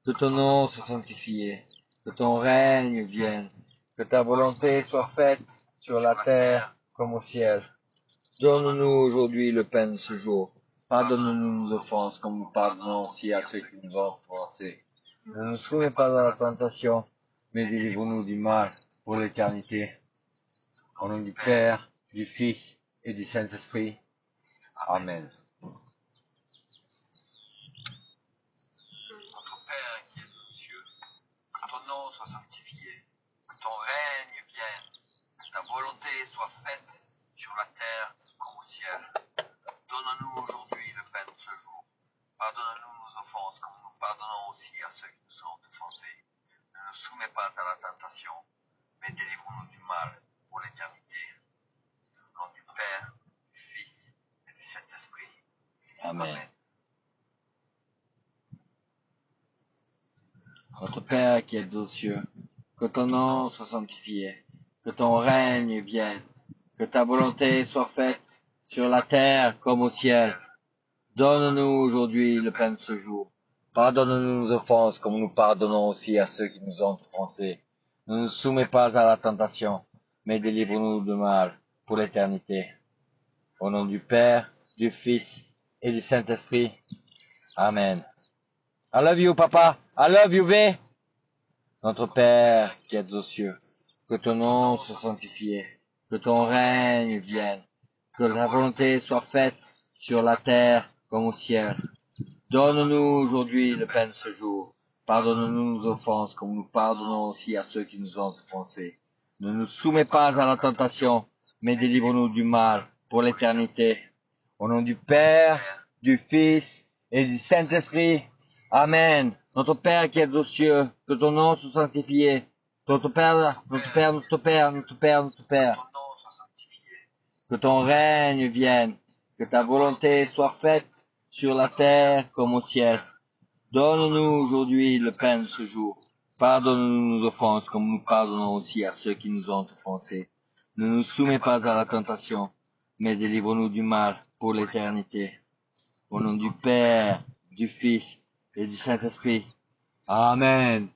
Que ton nom soit sanctifié, que ton règne vienne, que ta volonté soit faite sur la terre comme au ciel. Donne-nous aujourd'hui le pain de ce jour. Pardonne-nous nos offenses comme nous pardonnons aussi à ceux qui nous ont offensés. Ne nous soumets pas à la tentation, mais délivre-nous du mal pour l'éternité. Au nom du Père, du Fils et du Saint-Esprit. Amen. Notre Père qui es aux cieux, que ton nom soit sanctifié, que ton règne vienne, que ta volonté soit faite sur la terre comme au ciel. Donne-nous aujourd'hui le pain de ce jour. Pardonne-nous nos offenses comme nous pardonnons aussi à ceux qui nous ont offensés. Ne nous soumets pas à la tentation, mais délivre-nous du mal pour l'éternité. Au nom du Père, du Fils et du Saint-Esprit. Amen. Notre Père qui es aux cieux, que ton nom soit sanctifié, que ton règne vienne, que ta volonté soit faite sur la terre comme au ciel. Donne-nous aujourd'hui le pain de ce jour. Pardonne-nous nos offenses comme nous pardonnons aussi à ceux qui nous ont offensés. Ne nous soumets pas à la tentation, mais délivre-nous du mal pour l'éternité. Au nom du Père, du Fils et du Saint-Esprit. Amen. I love you, Papa. I love you, V. Notre Père qui es aux cieux, que ton nom soit sanctifié, que ton règne vienne, que ta volonté soit faite sur la terre comme au ciel. Donne-nous aujourd'hui le pain de ce jour. Pardonne-nous nos offenses comme nous pardonnons aussi à ceux qui nous ont offensés. Ne nous soumets pas à la tentation, mais délivre-nous du mal pour l'éternité. Au nom du Père, du Fils et du Saint-Esprit. Amen. Notre Père qui es aux cieux, que ton nom soit sanctifié. Notre Père, notre Père, notre Père, notre Père, notre Père. Que ton règne vienne, que ta volonté soit faite sur la terre comme au ciel. Donne-nous aujourd'hui le pain de ce jour. Pardonne-nous nos offenses comme nous pardonnons aussi à ceux qui nous ont offensés. Ne nous soumets pas à la tentation, mais délivre-nous du mal pour l'éternité. Au nom du Père, du Fils et du Saint-Esprit. Amen.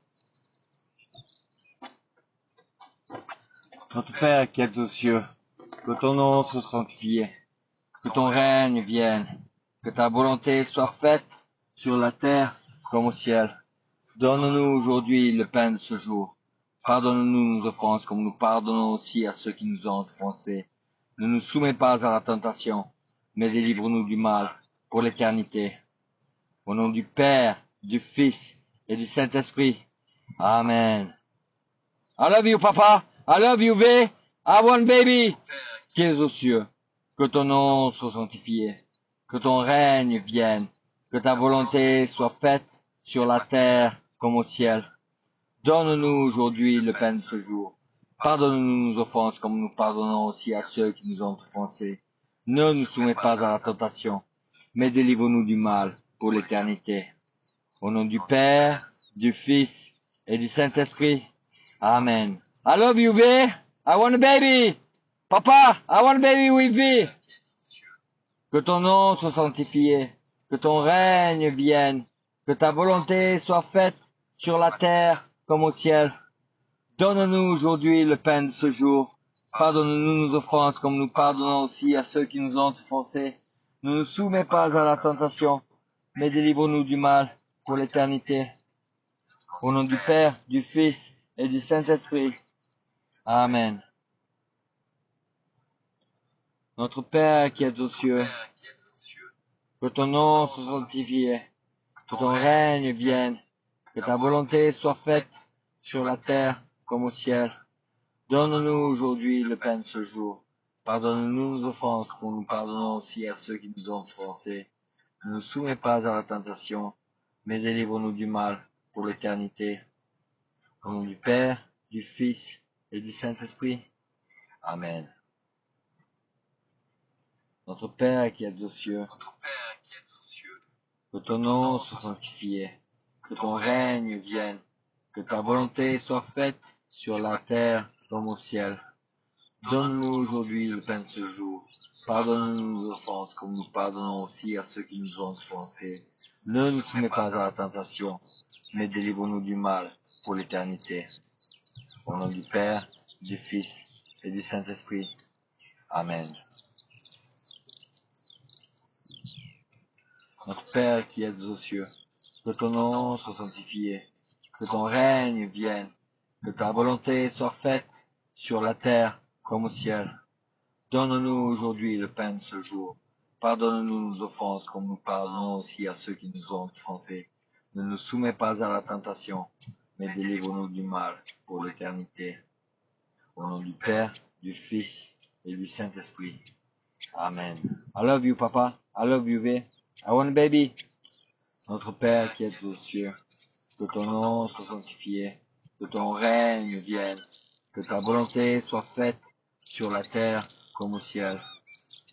Notre Père qui es aux cieux, que ton nom soit sanctifié, que ton règne vienne, que ta volonté soit faite sur la terre comme au ciel. Donne-nous aujourd'hui le pain de ce jour. Pardonne-nous nos offenses comme nous pardonnons aussi à ceux qui nous ont offensés. Ne nous soumets pas à la tentation, mais délivre-nous du mal pour l'éternité. Au nom du Père, du Fils et du Saint-Esprit. Amen. I love you, Papa. I love you, V. I want baby. Qui es aux cieux, que ton nom soit sanctifié, que ton règne vienne, que ta volonté soit faite sur la terre comme au ciel. Donne-nous aujourd'hui le pain de ce jour. Pardonne-nous nos offenses comme nous pardonnons aussi à ceux qui nous ont offensés. Ne nous soumets pas à la tentation, mais délivre-nous du mal pour l'éternité. Au nom du Père, du Fils et du Saint-Esprit. Amen. I love you, V. I want a baby. Papa, I want a baby with V. Que ton nom soit sanctifié, que ton règne vienne, que ta volonté soit faite sur la terre comme au ciel. Donne-nous aujourd'hui le pain de ce jour. Pardonne-nous nos offenses comme nous pardonnons aussi à ceux qui nous ont offensés. Ne nous soumets pas à la tentation, mais délivre-nous du mal pour l'éternité. Au nom du Père, du Fils et du Saint-Esprit. Amen. Notre Père qui es aux cieux, que ton nom soit sanctifié, que ton règne vienne, que ta volonté soit faite sur la terre comme au ciel. Donne-nous aujourd'hui le pain de ce jour. Pardonne-nous nos offenses, comme nous pardonnons aussi à ceux qui nous ont offensés. Ne nous soumets pas à la tentation, mais délivre-nous du mal pour l'éternité. Au nom du Père, du Fils et du Saint-Esprit. Amen. Notre Père qui es aux cieux, que ton nom soit sanctifié, que ton règne vienne, que ta volonté soit faite sur la terre comme au ciel. Donne-nous aujourd'hui le pain de ce jour. Pardonne-nous nos offenses comme nous pardonnons aussi à ceux qui nous ont offensés. Ne nous soumets pas à la tentation, mais délivre-nous du mal pour l'éternité. Au nom du Père, du Fils et du Saint-Esprit. Amen. Notre Père qui es aux cieux, que ton nom soit sanctifié, que ton règne vienne, que ta volonté soit faite sur la terre comme au ciel. Donne-nous aujourd'hui le pain de ce jour. Pardonne-nous nos offenses comme nous pardonnons aussi à ceux qui nous ont offensés. Ne nous soumets pas à la tentation, mais délivre-nous du mal pour l'éternité. Au nom du Père, du Fils et du Saint-Esprit. Amen. I love you, Papa. I love you, V. I want a baby. Notre Père qui es aux cieux, que ton nom soit sanctifié, que ton règne vienne, que ta volonté soit faite sur la terre comme au ciel.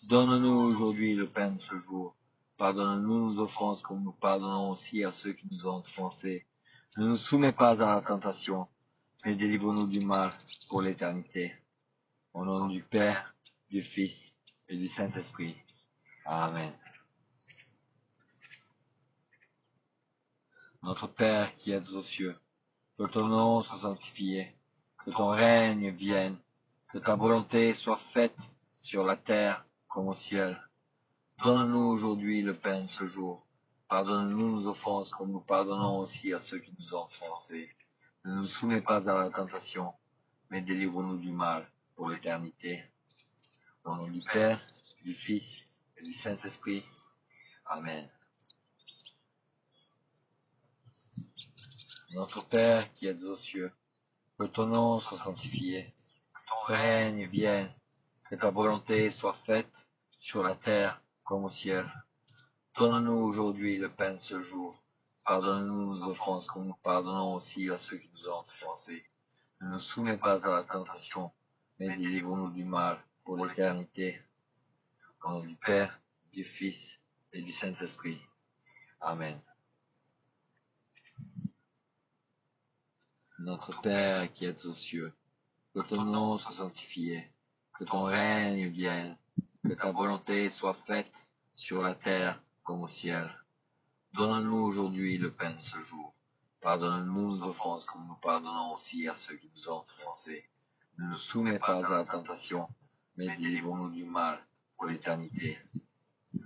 Donne-nous aujourd'hui le pain de ce jour. Pardonne-nous nos offenses comme nous pardonnons aussi à ceux qui nous ont offensés. Ne nous soumets pas à la tentation, mais délivre-nous du mal pour l'éternité. Au nom du Père, du Fils et du Saint-Esprit. Amen. Notre Père qui es aux cieux, que ton nom soit sanctifié, que ton règne vienne, que ta volonté soit faite sur la terre comme au ciel. Donne-nous aujourd'hui le pain de ce jour. Pardonne-nous nos offenses comme nous pardonnons aussi à ceux qui nous ont offensés. Ne nous soumets pas à la tentation, mais délivre-nous du mal pour l'éternité. Au nom du Père, du Fils et du Saint-Esprit. Amen. Notre Père qui es aux cieux, que ton nom soit sanctifié, que ton règne vienne, que ta volonté soit faite sur la terre comme au ciel. Donne-nous aujourd'hui le pain de ce jour. Pardonne-nous nos offenses comme nous pardonnons aussi à ceux qui nous ont offensés. Ne nous soumets pas à la tentation, mais délivre-nous du mal pour l'éternité. Au nom du Père, du Fils et du Saint-Esprit. Amen. Notre Père qui es aux cieux, que ton nom soit sanctifié, que ton règne vienne, que ta volonté soit faite sur la terre comme au ciel. Donne-nous aujourd'hui le pain de ce jour. Pardonne-nous nos offenses comme nous pardonnons aussi à ceux qui nous ont offensés. Ne nous soumets pas à la tentation, mais délivre-nous du mal pour l'éternité.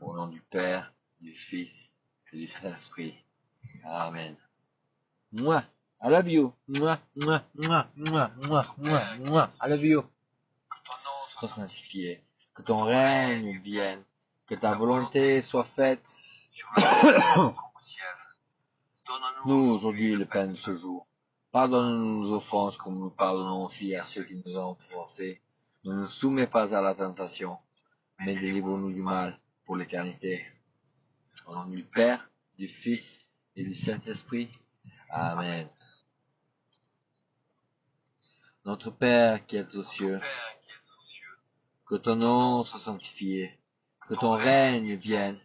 Au nom du Père, du Fils et du Saint-Esprit. Amen. Moi, I love you. Moi, moi, moi, moi, moi, moi, moi, I love you. Que ton nom Sois soit sanctifié, que ton règne vienne, que ta volonté soit faite sur la terre comme au ciel. nous Donne-nous aujourd'hui le pain de ce jour. Pardonne-nous nos offenses comme nous pardonnons aussi à ceux qui nous ont offensés. Ne nous soumets pas à la tentation, mais délivre-nous du mal pour l'éternité. Au nom du Père, du Fils et du Saint-Esprit. Amen. Notre Père qui es aux cieux, Père qui es aux cieux, que ton nom soit sanctifié, que ton règne vienne,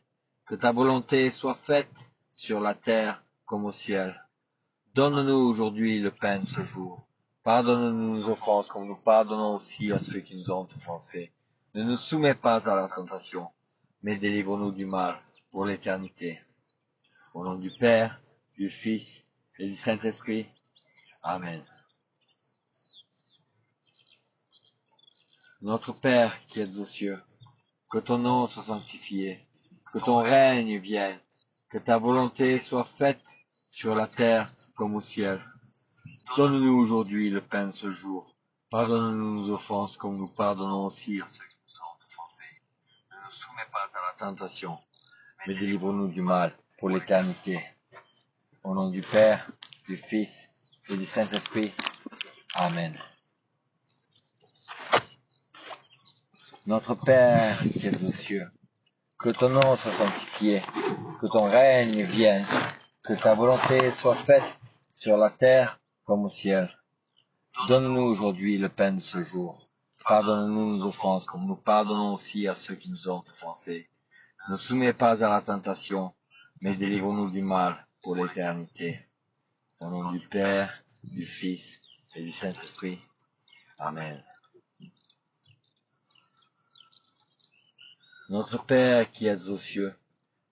que ta volonté soit faite sur la terre comme au ciel. Donne-nous aujourd'hui le pain de ce jour. Pardonne-nous nos offenses comme nous pardonnons aussi à ceux qui nous ont offensés. Ne nous soumets pas à la tentation, mais délivre-nous du mal pour l'éternité. Au nom du Père, du Fils et du Saint-Esprit. Amen. Notre Père qui es aux cieux, que ton nom soit sanctifié, que ton règne vienne, que ta volonté soit faite sur la terre comme au ciel. Donne-nous aujourd'hui le pain de ce jour. Pardonne-nous nos offenses comme nous pardonnons aussi à ceux qui nous ont offensés. Ne nous soumets pas à la tentation, mais délivre-nous du mal pour l'éternité. Au nom du Père, du Fils et du Saint-Esprit. Amen. Notre Père qui es aux cieux, que ton nom soit sanctifié, que ton règne vienne, que ta volonté soit faite sur la terre comme au ciel. Donne-nous aujourd'hui le pain de ce jour. Pardonne-nous nos offenses comme nous pardonnons aussi à ceux qui nous ont offensés. Ne soumets pas à la tentation, mais délivre-nous du mal pour l'éternité. Au nom du Père, du Fils et du Saint-Esprit. Amen. Notre Père qui es aux cieux,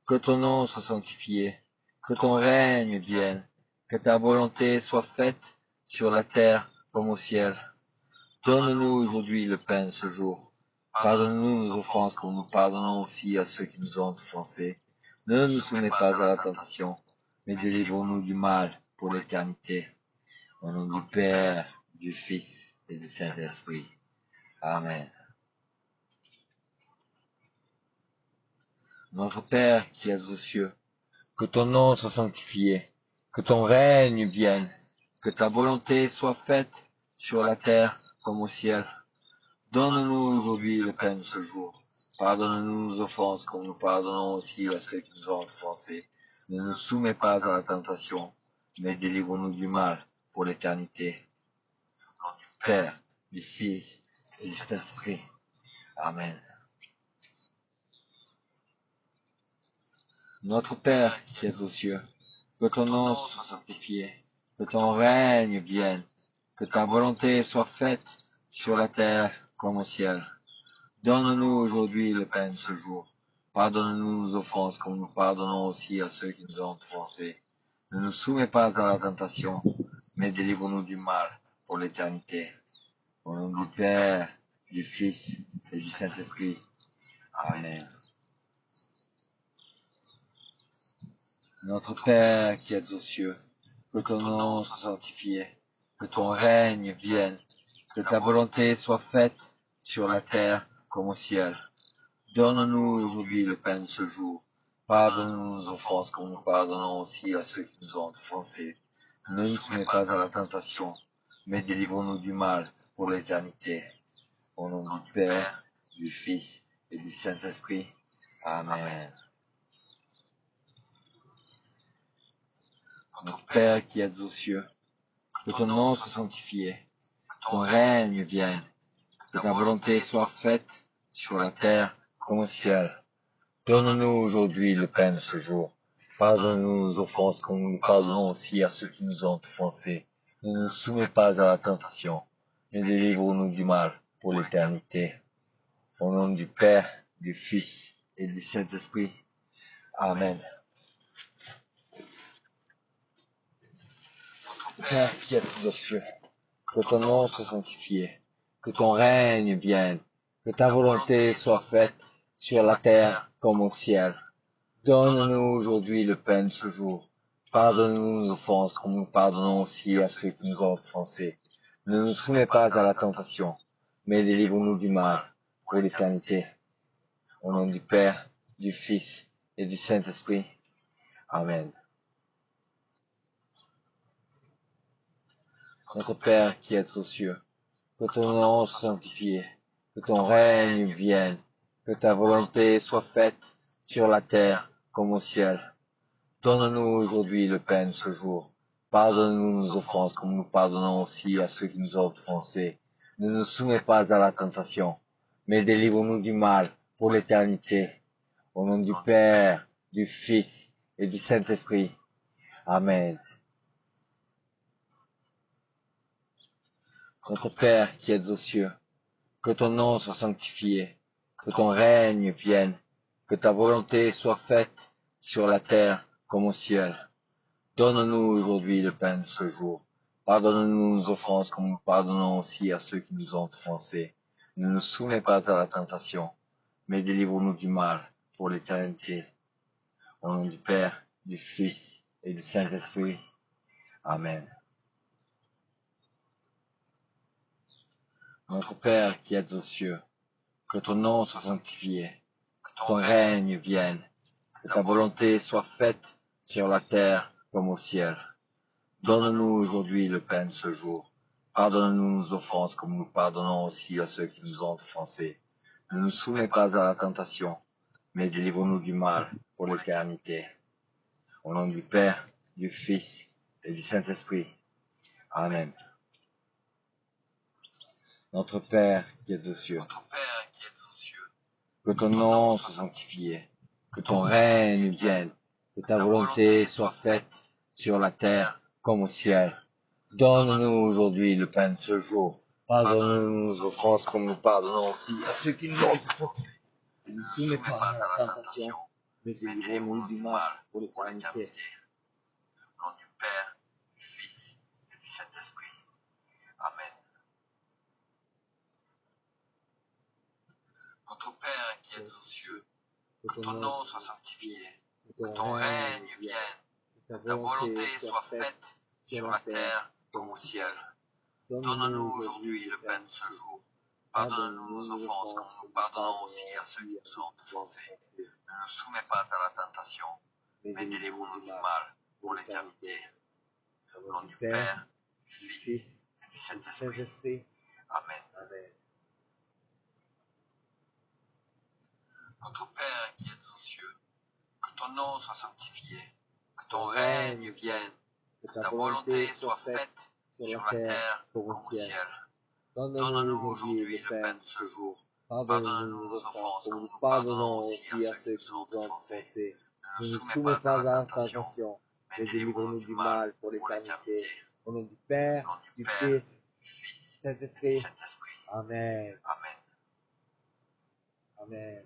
que ton nom soit sanctifié, que ton règne vienne, que ta volonté soit faite sur la terre comme au ciel. Donne-nous aujourd'hui le pain de ce jour. Pardonne-nous nos offenses comme nous pardonnons aussi à ceux qui nous ont offensés. Ne nous soumets pas à la tentation, mais délivre-nous du mal pour l'éternité. Au nom du Père, du Fils et du Saint-Esprit. Amen. Notre Père qui es aux cieux, que ton nom soit sanctifié, que ton règne vienne, que ta volonté soit faite sur la terre comme au ciel. Donne-nous aujourd'hui le pain de ce jour. Pardonne-nous nos offenses comme nous pardonnons aussi à ceux qui nous ont offensés. Ne nous soumets pas à la tentation, mais délivre-nous du mal pour l'éternité. Au nom du Père, du Fils et du Saint-Esprit. Amen. Notre Père qui es aux cieux, que ton nom soit sanctifié, que ton règne vienne, que ta volonté soit faite sur la terre comme au ciel. Donne-nous aujourd'hui le pain de ce jour. Pardonne-nous nos offenses comme nous pardonnons aussi à ceux qui nous ont offensés. Ne nous soumets pas à la tentation, mais délivre-nous du mal pour l'éternité. Au nom du Père, du Fils et du Saint-Esprit. Amen. Notre Père qui es aux cieux, que ton nom soit sanctifié, que ton règne vienne, que ta volonté soit faite sur la terre comme au ciel. Donne-nous aujourd'hui le pain de ce jour. Pardonne-nous nos offenses comme nous pardonnons aussi à ceux qui nous ont offensés. Ne nous soumets pas à la tentation, mais délivre-nous du mal pour l'éternité. Au nom du Père, du Fils et du Saint-Esprit. Amen. Notre Père qui es aux cieux, que ton nom soit sanctifié, que ton règne vienne, que ta volonté soit faite sur la terre comme au ciel. Donne-nous aujourd'hui le pain de ce jour. Pardonne-nous nos offenses comme nous pardonnons aussi à ceux qui nous ont offensés. Ne nous soumets pas à la tentation, mais délivre-nous du mal pour l'éternité. Au nom du Père, du Fils et du Saint-Esprit. Amen. Père qui es aux cieux, que ton nom soit sanctifié, que ton règne vienne, que ta volonté soit faite sur la terre comme au ciel. Donne-nous aujourd'hui le pain de ce jour. Pardonne-nous nos offenses comme nous pardonnons aussi à ceux qui nous ont offensés. Ne nous soumets pas à la tentation, mais délivre-nous du mal pour l'éternité. Au nom du Père, du Fils et du Saint-Esprit. Amen. Notre Père qui es aux cieux, que ton nom soit sanctifié, que ton règne vienne, que ta volonté soit faite sur la terre comme au ciel. Donne-nous aujourd'hui le pain de ce jour. Pardonne-nous nos offenses comme nous pardonnons aussi à ceux qui nous ont offensés. Ne nous soumets pas à la tentation, mais délivre-nous du mal pour l'éternité. Au nom du Père, du Fils et du Saint-Esprit. Amen. Notre Père qui es aux cieux, que ton nom soit sanctifié, que ton règne vienne, que ta volonté soit faite sur la terre comme au ciel. Donne-nous aujourd'hui le pain de ce jour. Pardonne-nous nos offenses comme nous pardonnons aussi à ceux qui nous ont offensés. Ne nous soumets pas à la tentation, mais délivre-nous du mal pour l'éternité. Au nom du Père, du Fils et du Saint-Esprit. Amen. Notre Père qui es aux cieux, que ton nom soit sanctifié, que ton règne vienne, que ta volonté soit faite sur la terre comme au ciel. Donne-nous aujourd'hui le pain de ce jour. Pardonne-nous nos offenses comme nous pardonnons aussi à ceux qui nous ont offensés. Ne nous soumets pas à la tentation, mais délivre-nous du mal pour l'éternité. Au nom du Père, du Fils et du Saint-Esprit. Amen. Notre Père qui es aux cieux, que ton nom soit sanctifié, que ton règne vienne, que ta volonté soit faite sur la terre comme au ciel. Donne-nous aujourd'hui le pain de ce jour. Pardonne-nous nos offenses comme nous pardonnons aussi à ceux qui nous ont offensés. Ne nous soumets pas à la tentation, mais délivre-nous du mal pour l'éternité. que ton nom soit sanctifié, que ton règne vienne, que ta volonté soit faite sur la terre comme au ciel. Donne-nous aujourd'hui le pain de ce jour. Pardonne-nous nos offenses comme nous pardonnons aussi à ceux qui nous ont offensés. Ne nous soumets pas à la tentation, mais délivre-nous du mal pour l'éternité. Au nom du Père, du Fils et du Saint-Esprit. Amen. Notre Père qui es aux cieux, que ton nom soit sanctifié, que ton règne vienne, que ta volonté soit faite sur la terre comme au ciel. Donne-nous aujourd'hui le pain de ce jour. Pardonne-nous nos offenses comme nous pardonnons aussi à ceux qui nous ont offensés. Ne nous soumets pas à la tentation, mais délivre-nous du mal pour l'éternité. Au nom du Père, du Fils, Fils, du Saint-Esprit. Saint-Esprit. Amen. Amen. Amen.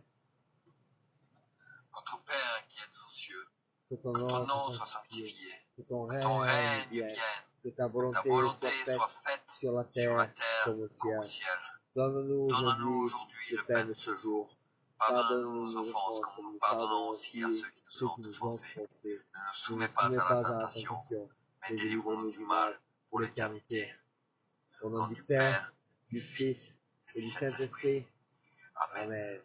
Notre Père qui es aux cieux, Que ton que ton nom nom soit soit sanctifié. sanctifié, Que ton que ton règne règne vienne. vienne, Que ta que ta volonté volonté soit soit faite sur la sur la terre terre comme au comme au ciel. ciel. Donne-nous Donne-nous aujourd'hui aujourd'hui le le pain de ce jour. Pardonne-nous nos offenses comme nous pardonnons aussi à ceux qui nous ont offensés. Ne nous Ne soumets nous pas soumets à pas la à la tentation, tentation, mais mais délivre-nous du mal pour l'éternité. Au nom du Père, du Fils et du Saint-Esprit. Amen. Amen.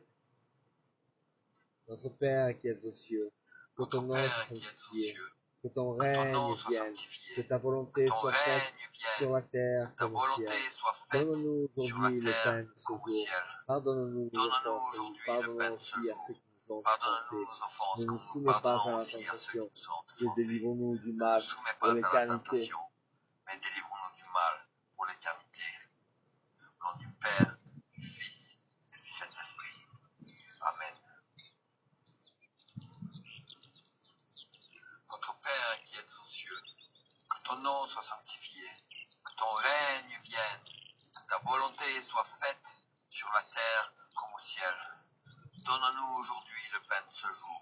Notre Père qui es aux cieux, que ton Notre nom Père soit qui es aux sanctifié, cieux, que ton que ton nom règne soit vienne, que sanctifié, ta que volonté ton soit faite règne sur vienne, la terre que ta comme au ciel. volonté soit faite Donne-nous sur la aujourd'hui le pain terre de ce comme au jour. ciel. Pardonne-nous nos Donne-nous offenses, comme nous aujourd'hui le pardonnons pain de ce aussi à jour. ceux qui nous ont Pardonne-nous offensés. nos offenses Ne comme nous nous soumets pas pardonnons à la aussi à ceux qui tentation, nous ont mais offensés. délivre-nous du Ne mal nous soumets pour pas à la l'éternité. tentation, mais délivre-nous du mal pour l'éternité. Au nom du Père, du Fils et du Saint-Esprit. Amen. Notre Père qui es aux cieux, que ton nom soit sanctifié, que ton règne vienne, que ta volonté soit faite sur la terre comme au ciel. Donne-nous aujourd'hui le pain de ce jour.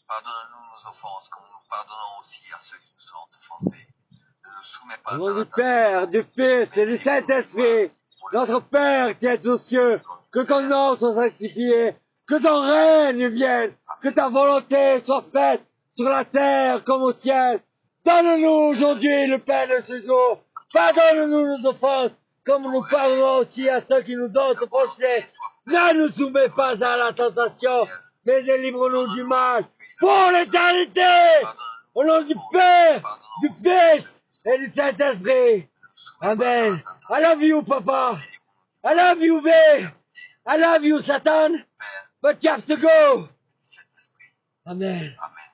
Pardonne-nous nos offenses comme nous pardonnons aussi à ceux qui nous ont offensés. Ne nous soumets pas Au à nom la du Père, du Fils et du Saint-Esprit, notre Père qui es aux cieux, que ton nom soit sanctifié, que ton règne vienne, que ta volonté soit faite sur la terre comme au ciel. Donne-nous aujourd'hui le pain de ce jour. Pardonne-nous nos offenses, comme nous pardonnons aussi à ceux qui nous ont offensés. Ne nous soumets pas à la tentation, mais délivre-nous du mal pour l'éternité. Au nom du Père, du Fils et du Saint-Esprit. Amen. I love you, Papa. I love you, babe. I love you, Satan. But you have to go. Amen. Amen.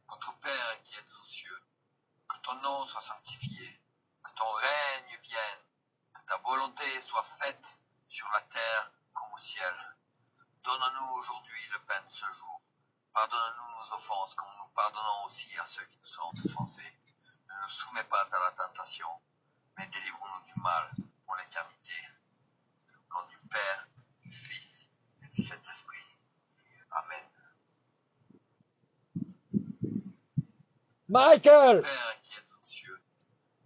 Notre Père qui es aux cieux, que ton nom soit sanctifié, que ton règne vienne, que ta volonté soit faite sur la terre comme au ciel. Donne-nous aujourd'hui le pain de ce jour. Pardonne-nous nos offenses comme nous pardonnons aussi à ceux qui nous ont offensés. Ne nous soumets pas à la tentation, mais délivre-nous du mal pour l'éternité. Au nom du Père, du Fils et du Saint-Esprit. Amen. Michael, Père qui es aux cieux,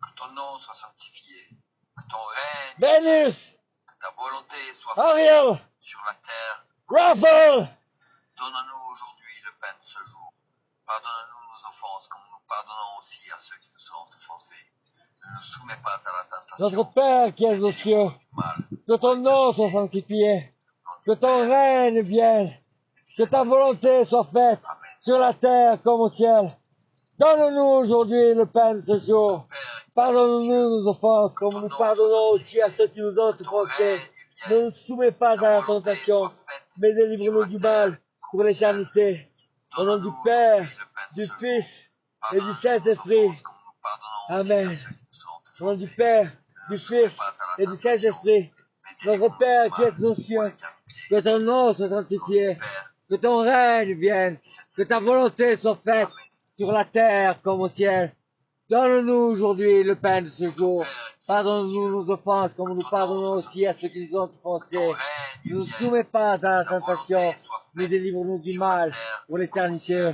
que ton nom soit sanctifié, que ton règne, Venus, que ta volonté soit faite Ariel, sur la terre. Raphael. Donne-nous aujourd'hui le pain de ce jour. Pardonne-nous nos offenses comme nous pardonnons aussi à ceux qui nous ont offensés. Ne nous soumets pas à la tentation. Notre Père qui es aux cieux, du mal. que ton nom soit sanctifié, que ton règne vienne, que ta volonté soit faite sur la terre comme au ciel. Donne-nous aujourd'hui le pain de ce jour. Pardonne-nous nos offenses, comme nous pardonnons aussi à ceux qui nous ont offensés. Ne nous soumets pas à la tentation, mais délivre-nous du mal pour l'éternité. Au nom du Père, du Fils et du Saint-Esprit. Amen. Au nom du Père, du Fils et du Saint-Esprit. Notre Père qui es aux cieux, que ton nom soit sanctifié, que ton règne vienne, que ta volonté soit faite sur la terre comme au ciel. Donne-nous aujourd'hui le pain de ce jour. Pardonne-nous nos offenses comme nous pardonnons aussi à ceux qui nous ont offensés. Ne nous soumets pas à la tentation, mais délivre-nous du mal pour l'éternité.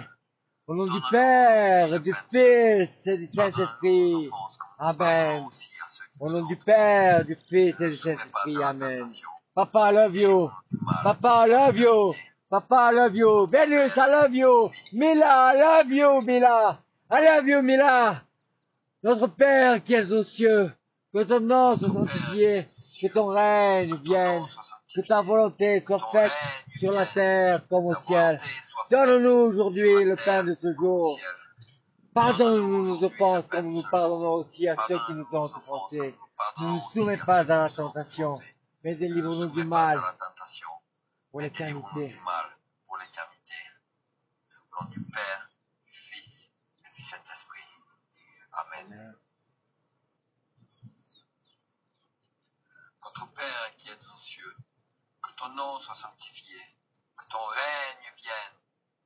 Au nom du Père, du Fils et du Saint-Esprit. Amen. Au nom du Père, du Fils et du Saint-Esprit. Amen. Papa, I love you. Papa, I love you. Papa, I love you. Venus, I love you. Mila, I love you, Mila. I love you, Mila. Notre Père qui es aux cieux, que ton nom soit sanctifié, que ton règne vienne, que ta volonté soit faite sur la terre comme au ciel. Donne-nous aujourd'hui le pain de ce jour. Pardonne-nous nos offenses comme nous pardonnons aussi à ceux qui nous ont offensés. Ne nous soumets pas à la tentation, mais délivre-nous du mal pour l'éternité. Au nom du Père, du Fils et du Saint-Esprit. Amen. Notre Père qui es aux cieux, que ton nom soit sanctifié, que ton règne vienne,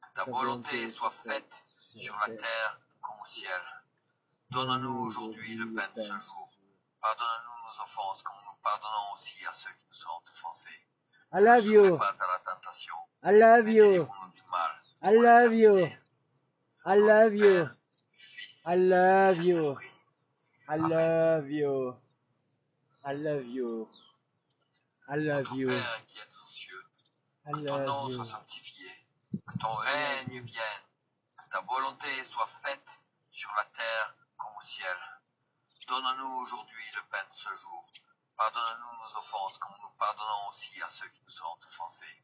que ta volonté soit faite sur la terre comme au ciel. Donne-nous aujourd'hui le pain de ce jour. Pardonne-nous nos offenses comme nous pardonnons aussi à ceux qui nous ont offensés. I love Ne nous soumets you. pas à la tentation, I love mais you. délivre-nous du mal. I love you. I love you. Père, Fils, I love you. Saint-Esprit. I love you. I love you. I love Notre you. Père qui es aux cieux, I que ton love nom you. soit sanctifié, que ton règne vienne, que ta volonté soit faite sur la terre comme au ciel. Donne-nous aujourd'hui le pain de ce jour. Pardonne-nous nos offenses comme nous pardonnons aussi à ceux qui nous ont offensés.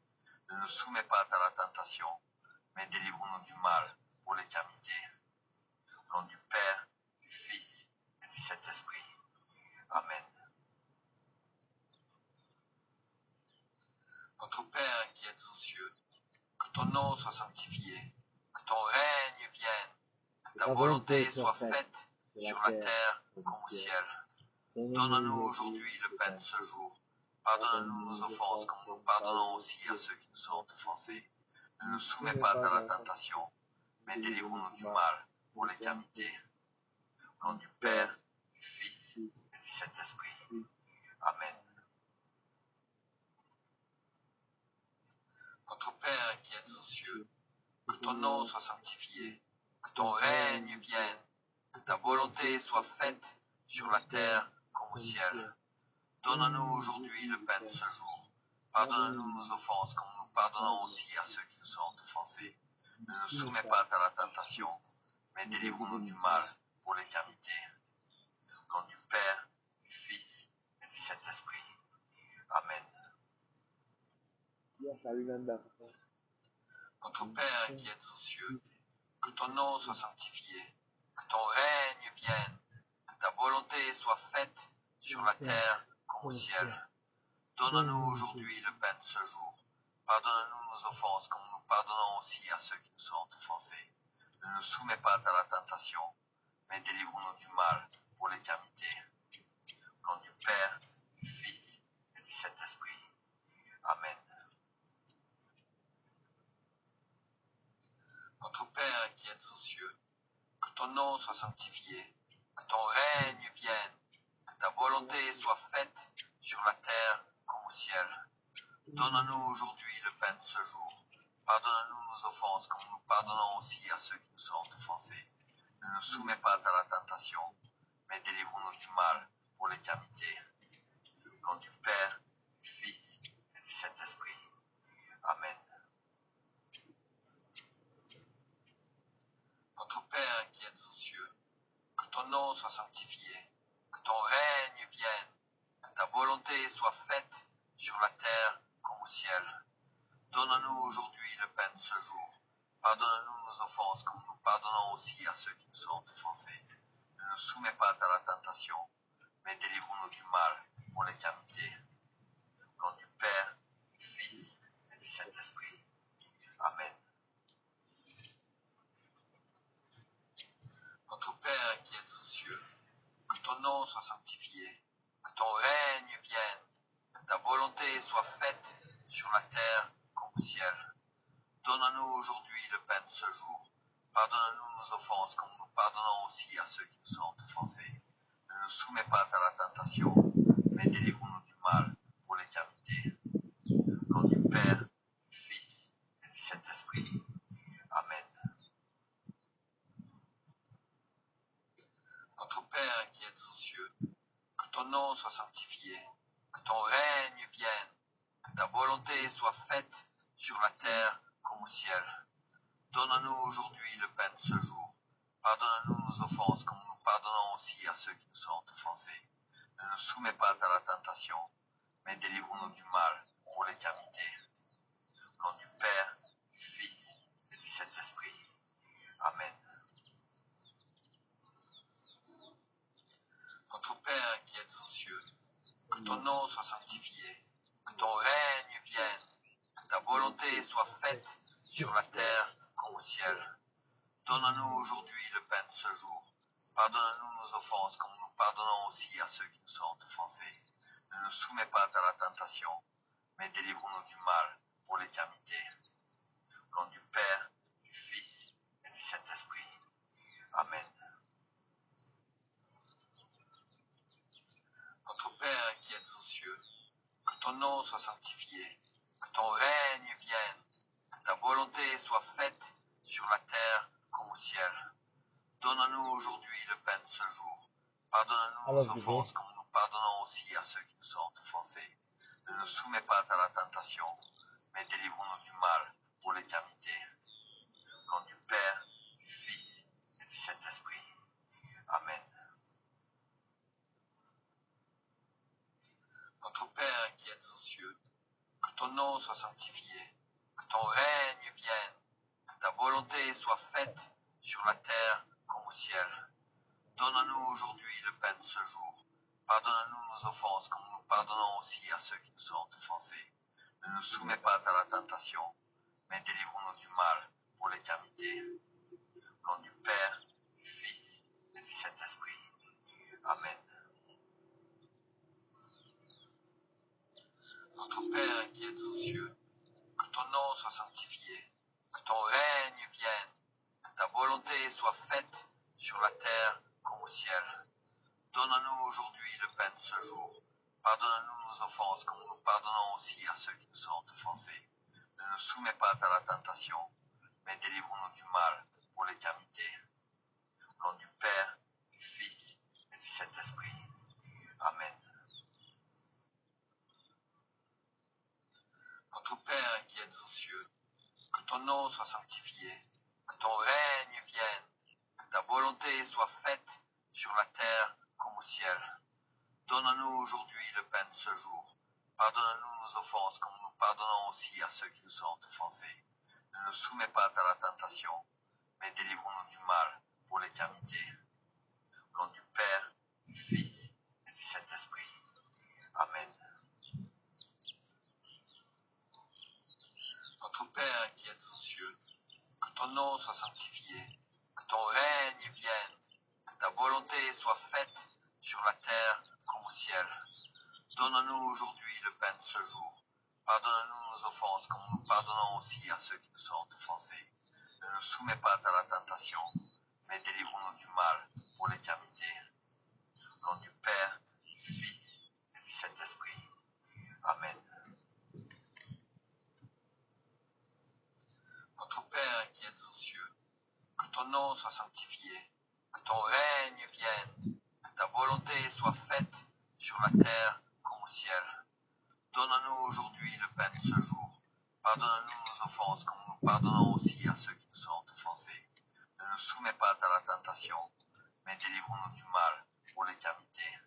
Ne nous soumets pas à la tentation, mais délivre-nous du mal pour l'éternité. Au nom du Père, du Fils et du Saint-Esprit. Amen. Notre Père qui es aux cieux, que ton nom soit sanctifié, que ton règne vienne, que ta volonté soit faite sur la terre comme au ciel. Donne-nous aujourd'hui le pain de ce jour. Pardonne-nous nos offenses comme nous pardonnons aussi à ceux qui nous ont offensés. Ne nous soumets pas à la tentation, mais délivre-nous du mal pour l'éternité. Au nom du Père, du Fils et du Saint-Esprit. Amen. Notre Père qui es aux cieux, que ton nom soit sanctifié, que ton règne vienne, que ta volonté soit faite sur la terre comme au ciel. Donne-nous aujourd'hui le pain de ce jour. Pardonne-nous nos offenses comme nous pardonnons aussi à ceux qui nous ont offensés. Ne nous soumets pas à la tentation, mais délivre-nous du mal pour l'éternité. Au nom du Père, du Fils et du Saint-Esprit. Amen. Yes, I remember. Notre Père qui es aux cieux, que ton nom soit sanctifié, que ton règne vienne, que ta volonté soit faite sur la terre comme au ciel. Donne-nous aujourd'hui le pain de ce jour. Pardonne-nous nos offenses comme nous pardonnons aussi à ceux qui nous ont offensés. Ne nous soumets pas à la tentation, mais délivre-nous du mal pour l'éternité. Au nom du Père, du Fils et du Saint-Esprit. Amen. Notre Père qui es aux cieux, que ton nom soit sanctifié, que ton règne vienne, que ta volonté soit faite sur la terre comme au ciel. Donne-nous aujourd'hui le pain de ce jour. Pardonne-nous nos offenses comme nous pardonnons aussi à ceux qui nous ont offensés. Ne nous soumets pas à la tentation, mais délivre-nous du mal pour l'éternité. Au nom du Père, du Fils et du Saint-Esprit. Amen. Notre Père qui es aux cieux, que ton nom soit sanctifié, que ton règne vienne, que ta volonté soit faite sur la terre comme au ciel. Donne-nous aujourd'hui le pain de ce jour. Pardonne-nous nos offenses comme nous pardonnons aussi à ceux qui nous ont offensés. Ne nous soumets pas à la tentation, mais délivre-nous du mal pour l'éternité. Au nom du Père, du Fils et du Saint-Esprit. Amen. Notre Père qui es aux cieux, que ton nom soit sanctifié, que ton règne vienne, que ta volonté soit faite sur la terre comme au ciel. Donne-nous aujourd'hui le pain de ce jour. Pardonne-nous nos offenses comme nous pardonnons aussi à ceux qui nous ont offensés. Ne nous soumets pas à la tentation, mais délivre-nous du mal pour l'éternité. Au nom du Père, du Fils et du Saint-Esprit. Amen. Notre Père qui es aux cieux, que ton nom soit sanctifié, que ton règne vienne, ta volonté soit faite sur la terre comme au ciel. Donne-nous aujourd'hui le pain de ce jour. Pardonne-nous nos offenses comme nous pardonnons aussi à ceux qui nous sont offensés. Ne nous soumets pas à la tentation, mais délivre-nous du mal pour l'éternité. Au nom du Père, du Fils et du Saint-Esprit. Amen. Notre Père qui es aux cieux, que ton nom soit sanctifié, que ton règne vienne, que ta volonté soit faite sur la terre comme au ciel. Donne-nous aujourd'hui le pain de ce jour. Pardonne-nous nos offenses comme nous pardonnons aussi à ceux qui nous sont offensés. Ne nous soumets pas à la tentation, mais délivre-nous du mal pour l'éternité. Au nom du Père, du Fils et du Saint-Esprit. Amen. Notre Père qui es aux cieux, que ton nom soit sanctifié, que ton règne vienne, que ta volonté soit faite sur la terre comme au ciel. Donne-nous aujourd'hui le pain de ce jour. Pardonne-nous nos offenses comme nous pardonnons aussi à ceux qui nous sont offensés. Ne nous soumets pas à la tentation, mais délivre-nous du mal pour l'éternité. Au nom du Père, du Fils et du Saint-Esprit. Amen. Notre Père qui es aux cieux, que ton nom soit sanctifié, que ton règne vienne, que ta volonté soit faite sur la terre comme au ciel. Donne-nous aujourd'hui le pain de ce jour. Pardonne-nous nos offenses comme nous pardonnons aussi à ceux qui nous sont offensés. Ne nous soumets pas à la tentation, mais délivre-nous du mal pour l'éternité. Au nom du Père, du Fils et du Saint-Esprit. Amen. Notre Père qui es aux cieux, que ton nom soit sanctifié, que ton règne vienne, que ta volonté soit faite sur la terre comme au ciel. Donne-nous aujourd'hui le pain de ce jour. Pardonne-nous nos offenses comme nous pardonnons aussi à ceux qui nous sont offensés. Ne nous soumets pas à la tentation, mais délivre-nous du mal pour l'éternité. Au nom du Père, du Fils et du Saint-Esprit. Amen. Notre Père qui es aux cieux, que ton nom soit sanctifié, que ton règne vienne, que ta volonté soit faite sur la terre comme au ciel. Donne-nous aujourd'hui le pain de ce jour. Pardonne-nous nos offenses comme nous pardonnons aussi à ceux qui nous sont offensés. Ne nous soumets pas à la tentation, mais délivre-nous du mal pour l'éternité. Au nom du Père, du Fils et du Saint-Esprit. Amen. Notre Père qui es aux cieux, que ton nom soit sanctifié, que ton règne vienne, que ta volonté soit faite sur la terre comme au ciel. Donne-nous aujourd'hui le pain de ce jour. Pardonne-nous nos offenses comme nous pardonnons aussi à ceux qui nous sont offensés. Ne nous soumets pas à la tentation, mais délivre-nous du mal pour l'éternité. Au nom du Père, du Fils et du Saint-Esprit. Amen. Notre Père qui es aux cieux, que ton nom soit sanctifié, que ton règne vienne, que ta volonté soit faite sur la terre comme au ciel. Donne-nous aujourd'hui le pain de ce jour. Pardonne-nous nos offenses comme nous pardonnons aussi à ceux qui nous sont offensés. Ne nous soumets pas à la tentation, mais délivre-nous du mal pour l'éternité.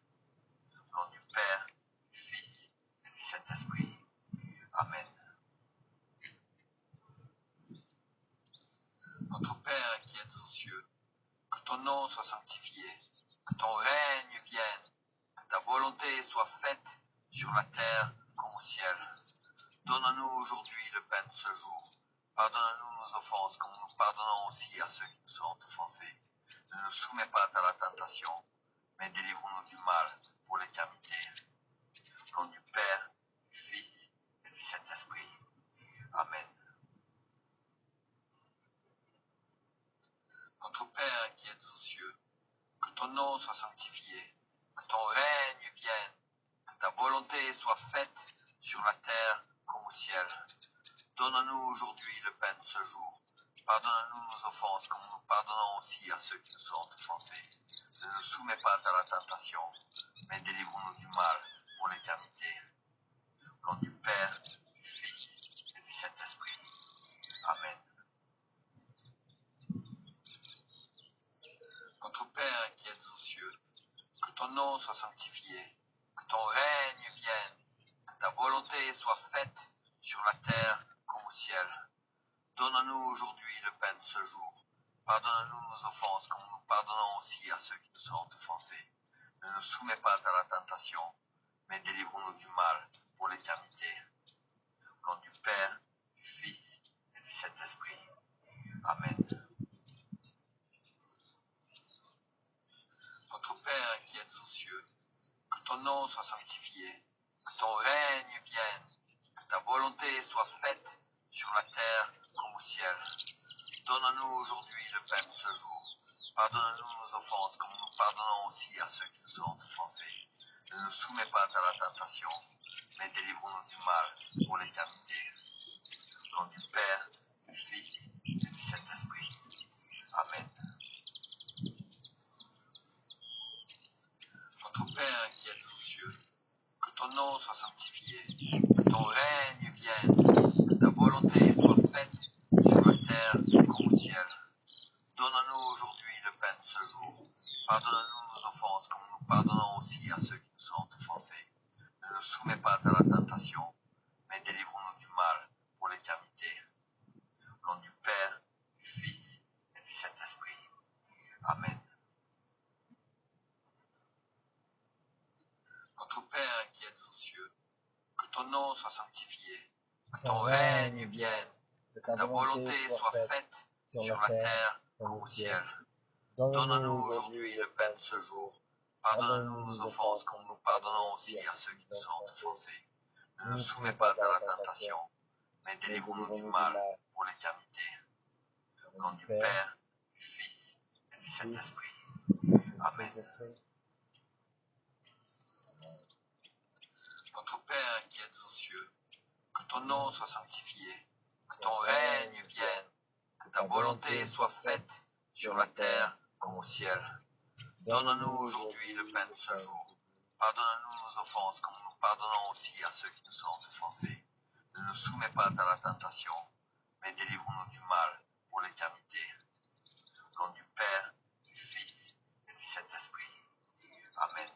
Au nom du Père, du Fils et du Saint-Esprit. Amen. Notre Père qui es aux cieux, que ton nom soit sanctifié, que ton règne vienne, que ta volonté soit faite sur la terre comme au ciel. Donne-nous aujourd'hui le pain de ce jour. Pardonne-nous nos offenses comme nous pardonnons aussi à ceux qui nous sont offensés. Ne nous soumets pas à la tentation, mais délivre-nous du mal pour l'éternité. Au nom du Père, du Fils et du Saint-Esprit. Amen. Notre Père qui es aux cieux, que ton nom soit sanctifié, que ton règne vienne, que ta volonté soit faite sur la terre comme au ciel. Donne-nous aujourd'hui le pain de ce jour. Pardonne-nous nos offenses comme nous pardonnons aussi à ceux qui nous sont offensés. Ne nous soumets pas à la tentation, mais délivre-nous du mal pour l'éternité. Au nom du Père, Père qui es aux cieux, que ton nom soit sanctifié, que ton règne vienne, que ta volonté soit faite sur la terre comme au ciel. Donne-nous aujourd'hui le pain de ce jour. Pardonne-nous nos offenses comme nous pardonnons aussi à ceux qui nous sont offensés. Ne nous soumets pas à la tentation, mais délivre-nous du mal pour l'éternité. Au nom du Père, du Fils et du Saint-Esprit. Amen. Notre Père qui es aux cieux, que ton nom soit sanctifié, que ton règne vienne, que ta volonté soit faite sur la terre comme au ciel. Donne-nous aujourd'hui le pain de ce jour. Pardonne-nous nos offenses comme nous pardonnons aussi à ceux qui nous sont offensés. Ne nous soumets pas à la tentation, mais délivre-nous du mal pour l'éternité. Au nom du Père, du Fils et du Saint-Esprit. Amen. Notre Père qui es aux cieux, que ton nom soit sanctifié, que ton règne vienne, que ta volonté soit faite sur la terre comme au ciel. Donne-nous aujourd'hui le pain de ce jour. Pardonne-nous nos offenses comme nous pardonnons aussi à ceux qui nous sont offensés. Ne nous soumets pas à la tentation, mais délivre-nous du mal pour l'éternité. Au nom du Père, du Fils et du Saint-Esprit. Amen. Notre Père qui es aux cieux, que ton nom soit sanctifié, que ton règne vienne, que ta volonté soit faite sur la terre comme au ciel. Donne-nous aujourd'hui le pain de ce jour. Pardonne-nous nos offenses comme nous pardonnons aussi à ceux qui nous sont offensés. Ne nous soumets pas à la tentation, mais délivre-nous du mal pour l'éternité. Au nom du Père, du Fils et du Saint-Esprit. Amen. Notre Père qui es aux cieux, que ton nom soit sanctifié, que ton règne vienne, que ta volonté soit faite sur la terre comme au ciel. Donne-nous aujourd'hui le pain de ce jour. Pardonne-nous nos offenses comme nous pardonnons aussi à ceux qui nous sont offensés. Ne nous soumets pas à la tentation, mais délivre-nous du mal pour l'éternité. Au nom du Père, du Fils et du Saint-Esprit. Amen.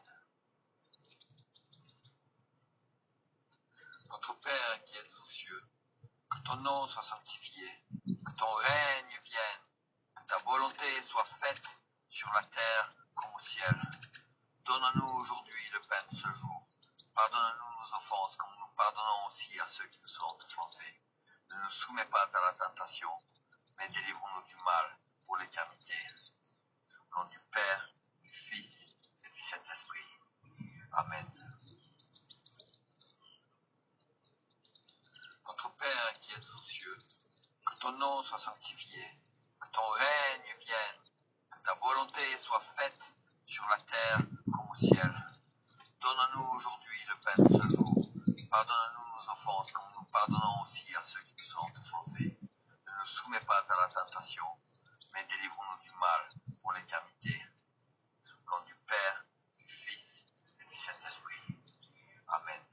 Notre Père qui es aux cieux, que ton nom soit sanctifié, que ton règne vienne, que ta volonté soit faite sur la terre comme au ciel. Donne-nous aujourd'hui le pain de ce jour. Pardonne-nous nos offenses comme nous pardonnons aussi à ceux qui nous sont offensés. Ne nous soumets pas à la tentation, mais délivre-nous du mal pour l'éternité. Au nom du Père, du Fils et du Saint-Esprit. Amen. Notre Père qui es aux cieux, que ton nom soit sanctifié, que ton règne vienne, que ta volonté soit faite sur la terre comme au ciel. Donne-nous aujourd'hui le pain de ce jour. Pardonne-nous nos offenses comme nous pardonnons aussi à ceux qui nous sont offensés. Ne nous soumets pas à la tentation, mais délivre-nous du mal pour l'éternité. Au nom du Père, du Fils et du Saint-Esprit. Amen.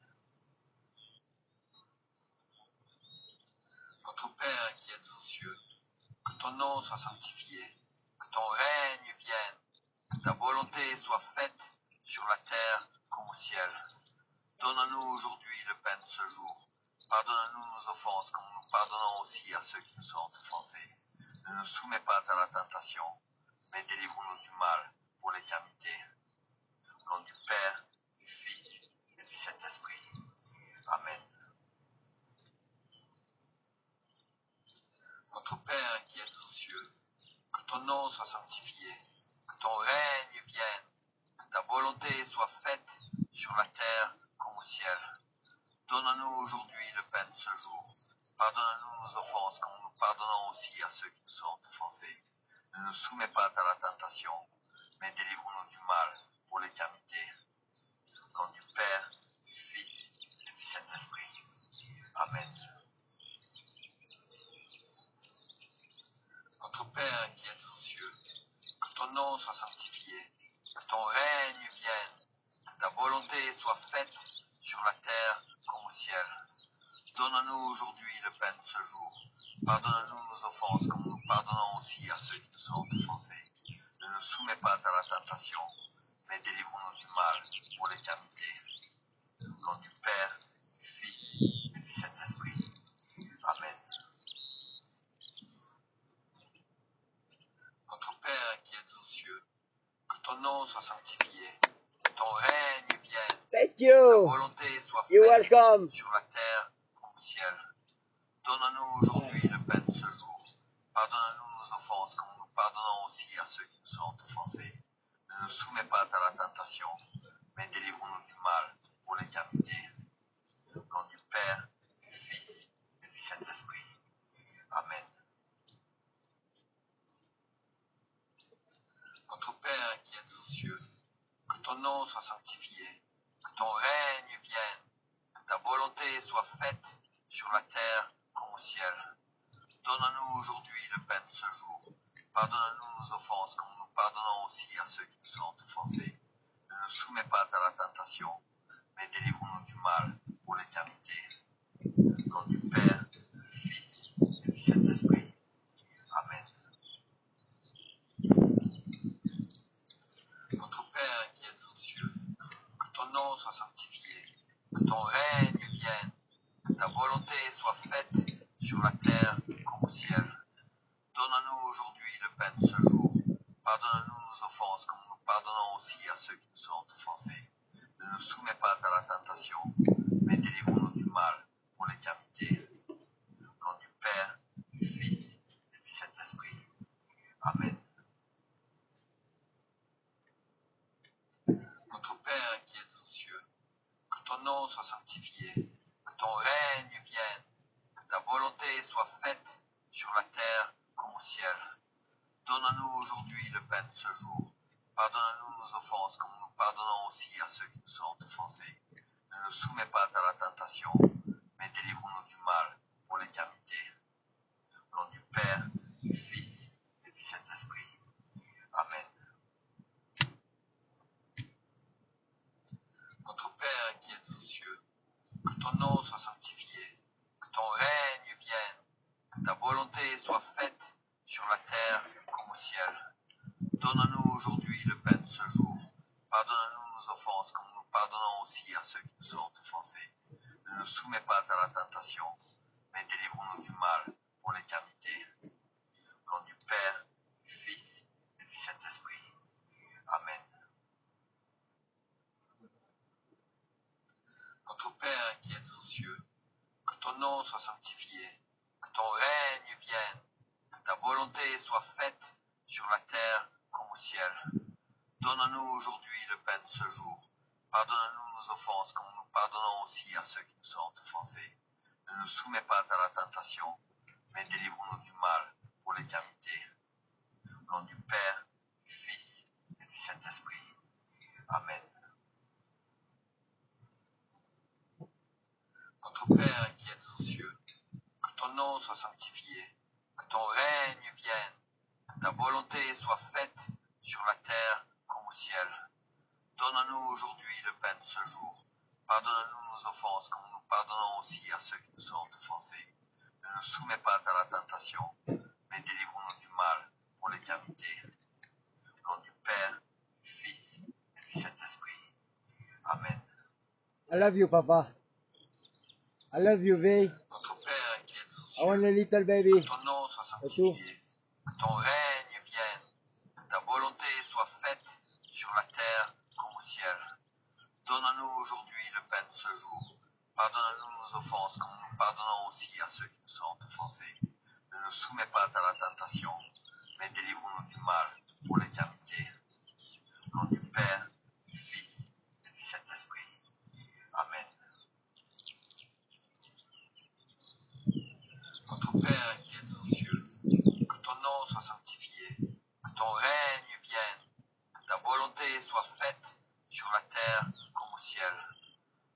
Notre Père qui es aux cieux, que ton nom soit sanctifié, que ton règne vienne, que ta volonté soit faite sur la terre comme au ciel. Donne-nous aujourd'hui le pain de ce jour. Pardonne-nous nos offenses comme nous pardonnons aussi à ceux qui nous sont offensés. Ne nous soumets pas à la tentation, mais délivre-nous du mal pour l'éternité. Au nom du Père, du Fils et du Saint-Esprit. Amen. Notre Père qui es aux cieux, que ton nom soit sanctifié, que ton règne vienne, que ta volonté soit faite sur la terre comme au ciel. Donne-nous aujourd'hui le pain de ce jour. Pardonne-nous nos offenses comme nous pardonnons aussi à ceux qui nous sont offensés. Ne nous soumets pas à la tentation, mais délivre-nous du mal pour l'éternité. Au nom du Père, du Fils et du Saint-Esprit. Amen. Notre Père qui es aux cieux, que ton nom soit sanctifié, que ton règne vienne, que ta volonté soit faite sur la terre comme au ciel. Donne-nous aujourd'hui le pain de ce jour. Pardonne-nous nos offenses comme nous pardonnons aussi à ceux qui nous sont offensés. Ne nous soumets pas à la nom soit sanctifié, que ton règne vienne, Thank ta you. volonté soit You're faite welcome. sur la terre comme au ciel. Donne-nous aujourd'hui le pain de ce jour. Pardonne-nous nos offenses, comme nous pardonnons aussi à ceux qui nous ont offensés. Ne nous soumets pas à la tentation, mais délivre-nous du mal pour l'éternité. Au nom du Père, du Fils et du Saint-Esprit. Amen. Notre Père qui es aux cieux, que ton nom soit sanctifié, que ton règne vienne, que ta volonté soit faite sur la terre comme au ciel. Donne-nous aujourd'hui le pain de ce jour. Pardonne-nous nos offenses, comme nous pardonnons aussi à ceux qui nous ont offensés. Ne nous soumets pas à la tentation, mais délivre-nous du mal pour l'éternité. Au nom du Père, du Fils et du Saint-Esprit. Amen. Notre Père qui es aux cieux, que ton nom soit sanctifié, que ton règne vienne, que ta volonté soit faite sur la terre comme au ciel. Donne-nous aujourd'hui le pain de ce jour. Pardonne-nous nos offenses, comme nous pardonnons aussi à ceux qui nous ont offensés. Ne nous soumets pas à la tentation, mais délivre-nous du mal pour l'éternité. Au nom du Père, du Fils et du Saint-Esprit. Amen. Notre Père qui es aux cieux, que ton nom soit sanctifié, que ton règne vienne, que ta volonté soit faite sur la terre comme au ciel. Donne-nous aujourd'hui le pain de ce jour. Pardonne-nous nos offenses, comme nous pardonnons aussi à ceux qui nous ont offensés. Ne nous soumets pas à la tentation, mais délivre-nous du mal pour l'éternité. Au nom du Père, du Fils et du Saint-Esprit. Amen. Notre Père qui es aux cieux, que ton nom soit sanctifié, que ton règne vienne, que ta volonté soit faite sur la terre comme au ciel. Donne-nous aujourd'hui le pain de ce jour. Pardonne-nous nos offenses, comme nous pardonnons aussi à ceux qui nous ont offensés. Ne nous soumets pas à la tentation, mais délivre-nous du mal pour l'éternité. Au nom du Père, du Fils et du Saint-Esprit. Amen. Notre Père qui es aux cieux, que ton nom soit sanctifié, que ton règne vienne, que ta volonté soit faite sur la terre comme au ciel. Donne-nous aujourd'hui le pain de ce jour. Pardonne-nous nos offenses, comme nous pardonnons aussi à ceux qui nous ont offensés. Ne nous soumets pas à la tentation, mais délivre-nous du mal pour l'éternité. Au nom du Père, du Fils et du Saint-Esprit. Amen. Notre Père qui es aux cieux, que ton nom soit sanctifié, que ton règne vienne, que ta volonté soit faite sur la terre comme au ciel. Donne-nous aujourd'hui le pain de ce jour. Pardonne-nous nos offenses, comme nous pardonnons aussi à ceux qui nous ont offensés. Ne nous soumets pas à la tentation, mais délivre-nous du mal pour l'éternité. Au nom du Père, du Fils et du Saint-Esprit. Amen. I love you, Papa. I love you, V. Notre Père qui es aux I want cieux, a little que baby. ton nom soit Et tout. sanctifié, que ton règne vienne, que ta volonté soit faite sur la terre comme au ciel. Donne-nous aujourd'hui le pain de ce jour. Pardonne-nous nos offenses, comme nous pardonnons aussi à ceux qui nous ont offensés. Ne nous soumets pas à la tentation, mais délivre-nous du mal pour l'éternité. Au nom du Père, du Fils et du Saint-Esprit. Amen. Notre Père qui es aux cieux, que ton nom soit sanctifié, que ton règne vienne, que ta volonté soit faite sur la terre comme au ciel.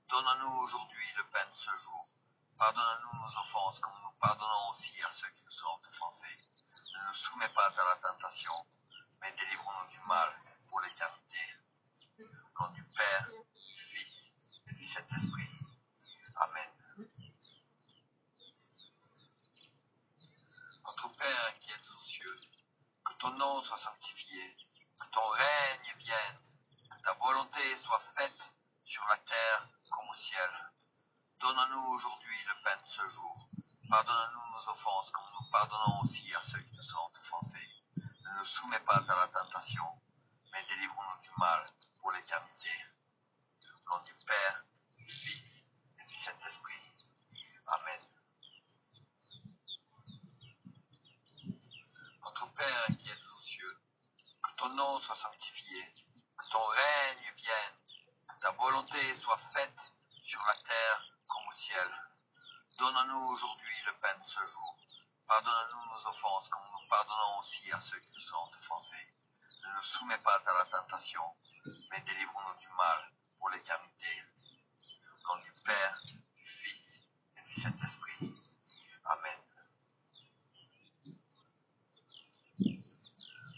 Donne-nous aujourd'hui le pain de ce jour. Pardonne-nous nos offenses, comme nous pardonnons aussi à ceux qui nous ont offensés. Ne nous soumets pas à la tentation, mais délivre-nous du mal pour l'éternité. Au nom du Père, du Fils et du Saint-Esprit. Amen. Notre Père qui es aux cieux, que ton nom soit sanctifié, que ton règne vienne, que ta volonté soit faite sur la terre comme au ciel. Donne-nous aujourd'hui le pain de ce jour. Pardonne-nous nos offenses, comme nous pardonnons aussi à ceux qui nous ont offensés. Ne nous soumets pas à la tentation, mais délivre-nous du nom soit sanctifié, que ton règne vienne, que ta volonté soit faite sur la terre comme au ciel. Donne-nous aujourd'hui le pain de ce jour. Pardonne-nous nos offenses comme nous pardonnons aussi à ceux qui nous sont offensés. Ne nous soumets pas à la tentation, mais délivre-nous du mal pour l'éternité. Au nom du Père, du Fils et du Saint-Esprit. Amen.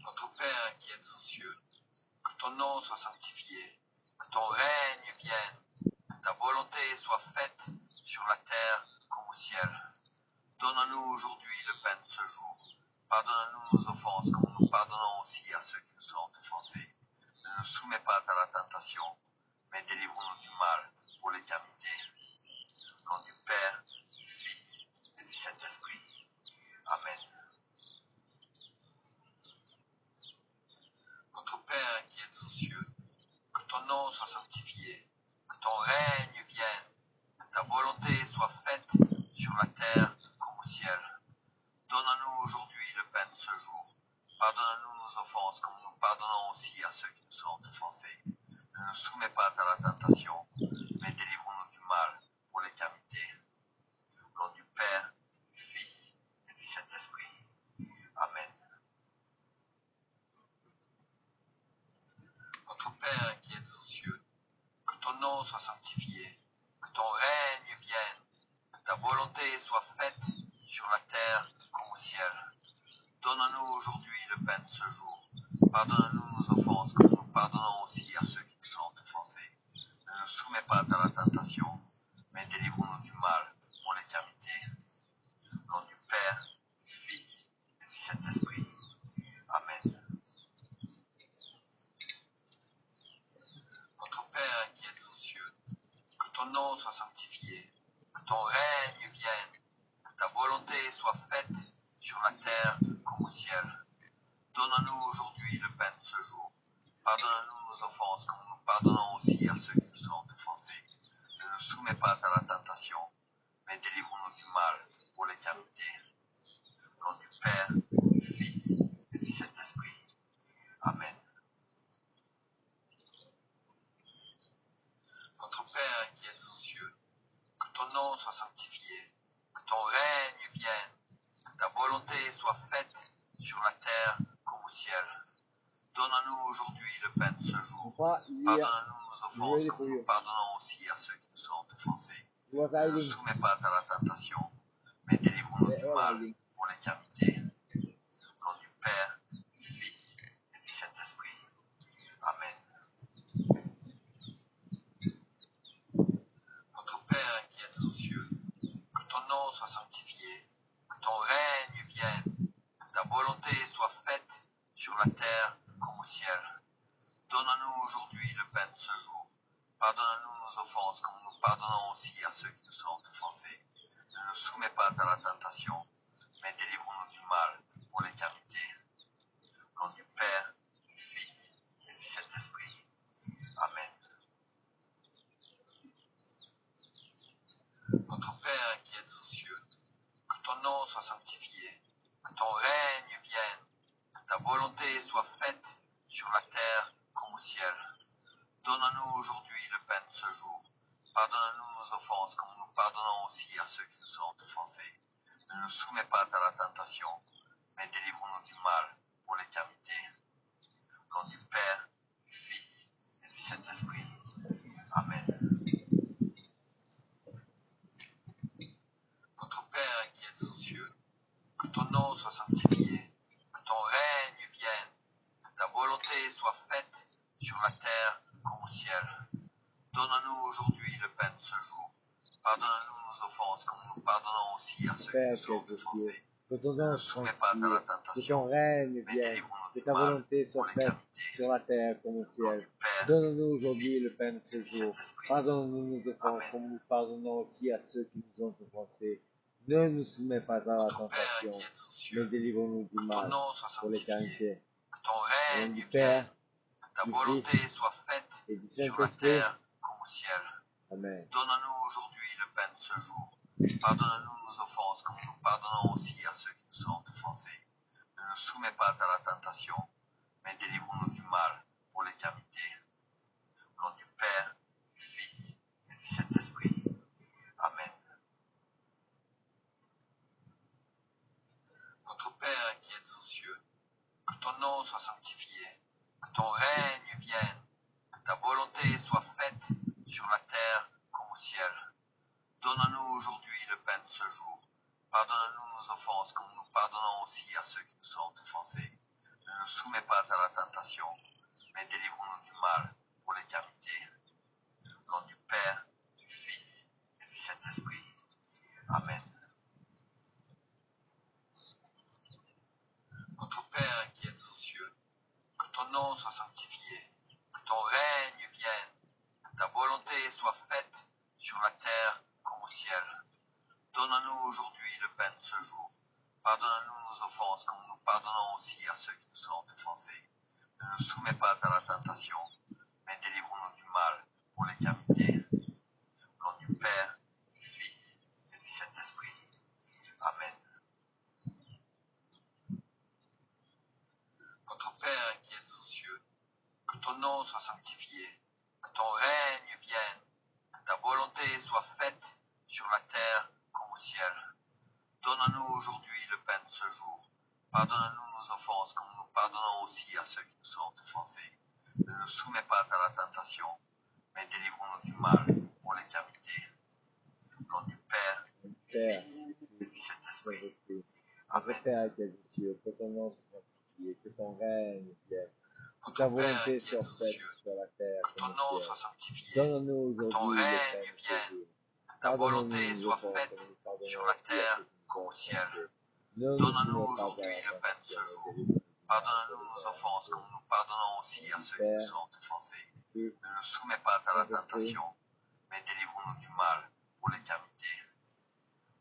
Notre Père qui es aux cieux, que ton nom soit sanctifié, que ton règne vienne, que ta volonté soit faite sur la terre comme au ciel. Donne-nous aujourd'hui le pain de ce jour. Pardonne-nous nos offenses comme nous pardonnons aussi à ceux qui nous sont offensés. Ne nous soumets pas à la tentation, mais délivre-nous du mal pour l'éternité. Au nom du Père, du Fils et du Saint-Esprit. Amen. Notre Père qui es aux cieux, que ton nom soit sanctifié, que ton règne vienne, que ta volonté soit faite sur la terre comme au ciel. Donne-nous aujourd'hui le pain de ce jour. Pardonne-nous nos offenses comme nous pardonnons aussi à ceux qui nous sont offensés. Ne nous soumets pas à la tentation, mais délivre-nous du mal pour l'éternité. Au nom du Père, du Fils et du Saint-Esprit. Amen. Notre Père qui es aux cieux, que ton nom soit sanctifié, que ton règne vienne, que ta volonté soit faite sur la terre comme au ciel. Donne-nous aujourd'hui le pain de ce jour. Pardonne-nous nos offenses comme nous pardonnons aussi à ceux qui nous sont offensés. Ne nous soumets pas à la tentation, mais délivre-nous du mal pour l'éternité. Au nom du Père, du Fils et du Saint-Esprit. Amen. Notre Père qui es aux cieux, que ton nom soit sanctifié, que ton règne vienne, que ta volonté soit faite sur la terre comme au ciel. Donne-nous aujourd'hui le pain de ce jour. Pardonne-nous nos offenses comme nous pardonnons aussi à ceux qui nous sont offensés. Ne nous soumets pas à la tentation, mais délivre-nous du mal pour l'éternité. Au nom du Père, du Fils et du Saint-Esprit. Amen. Notre Père qui es aux cieux, que ton nom soit sanctifié, que ton règne vienne, que ta volonté soit faite sur la terre comme au ciel. Donne-nous aujourd'hui le pain de ce jour. Pardonne-nous nos offenses comme nous pardonnons aussi à ceux qui nous sont offensés. Ne nous soumets pas à la tentation, mais délivre-nous du mal pour l'éternité. Au nom du Père, du Fils et du Saint-Esprit. Amen. Notre Père qui es aux cieux, que ton nom soit sanctifié, que ton règne vienne, que ta volonté soit faite sur la terre comme au ciel. Donne-nous aujourd'hui le pain de ce jour. Pardonne-nous nos offenses comme nous pardonnons aussi à ceux qui nous sont offensés. Ne nous soumets pas à la tentation, mais délivre-nous du mal pour l'éternité. Au nom du Père, du Fils et du Saint-Esprit. Amen. Notre Père qui es aux cieux, que ton nom soit sanctifié, que ton règne vienne, que ta volonté soit faite sur la terre comme au ciel. Donne-nous aujourd'hui le pain de ce jour. Pardonne-nous nos offenses comme nous pardonnons aussi à ceux qui nous sont offensés. Ne nous soumets pas à la tentation, mais délivre-nous du mal pour l'éternité. Au nom du Père, du Fils et du Saint-Esprit. Amen. Notre Père qui es aux cieux, que ton nom soit sanctifié, que ton règne vienne, que ta volonté soit faite sur la terre comme au ciel. Donne-nous aujourd'hui le pain de ce jour. Pardonne-nous nos offenses comme nous pardonnons aussi à ceux qui nous sont offensés. Que ton Ne nom nous soit soumets pas à la sanctifié, que tentation, ton règne mais vienne, délivre-nous que du ta mal volonté pour soit faite l'éternité. sur la terre comme au Au nom ciel. du Père, Donne-nous du aujourd'hui le Fils pain de et ce du jour. Saint-Esprit. Pardonne-nous nos offenses Amen. comme nous pardonnons aussi à ceux qui nous ont offensés. Ne nous soumets pas à la Notre Père tentation, qui es aux mais cieux, délivre-nous du que ton mal nom soit pour sanctifié, l'éternité. que ton Au nom règne du vienne, Père, que ta du volonté Fils soit faite et du sur la Saint-Esprit. terre comme au ciel. Amen. Donne-nous aujourd'hui le pain de ce jour. Pardonne-nous nos offenses comme nous pardonnons aussi à ceux qui nous sont offensés. Ne nous soumets pas à la tentation, mais délivre-nous du nom soit sanctifié, que ton règne vienne, que ta volonté soit faite sur la terre comme au ciel. Donne-nous aujourd'hui le pain de ce jour. Pardonne-nous nos offenses comme nous pardonnons aussi à ceux qui nous ont offensés. Ne nous soumets pas à la tentation, mais délivre-nous du mal pour l'éternité. Au nom du Père, du Fils et du Saint-Esprit. Amen. Notre Père qui es aux cieux, que ton nom soit sanctifié, que ton règne vienne, que ta volonté soit faite sur la terre comme au ciel. Donne-nous aujourd'hui le pain de ce jour. Pardonne-nous nos offenses comme nous pardonnons aussi à ceux qui nous ont offensés. Ne nous soumets pas à la tentation, mais délivre-nous du mal pour l'éternité. Au nom du Père, du Fils et du Saint-Esprit. Amen. Notre Père qui es aux cieux, que ton nom soit sanctifié, que ton règne vienne, que ta volonté soit faite sur la terre comme au ciel. Donne-nous aujourd'hui le pain de ce jour. Pardonne-nous nos offenses comme nous pardonnons aussi à ceux qui nous ont offensés. Ne nous soumets pas à la tentation, mais délivre-nous du mal pour l'éternité. Au nom du Père, du Père, Fils et du Saint-Esprit. Notre Amen. Père qui es aux cieux, que ton nom soit sanctifié, que ton règne vienne, que ta Notre Père volonté qui es soit aux faite cieux, sur la terre que ton comme au nom ciel. soit sanctifié, Donne-nous que ton aujourd'hui le pain règne de ce vienne, jour. que ta volonté Pardonne-nous nos soit offenses faite comme nous pardonnons sur la aussi à terre ceux qui nous comme ont au ciel. offensés. Ne nous Donne-nous soumets pas à aujourd'hui la le pain de ce tentation, jour. mais délivre-nous du mal. Pardonne-nous nos offenses comme nous pardonnons aussi à ceux qui nous ont offensés. Fils, Ne nous soumets pas à la Saint-Esprit. tentation, mais délivre-nous du mal pour l'éternité.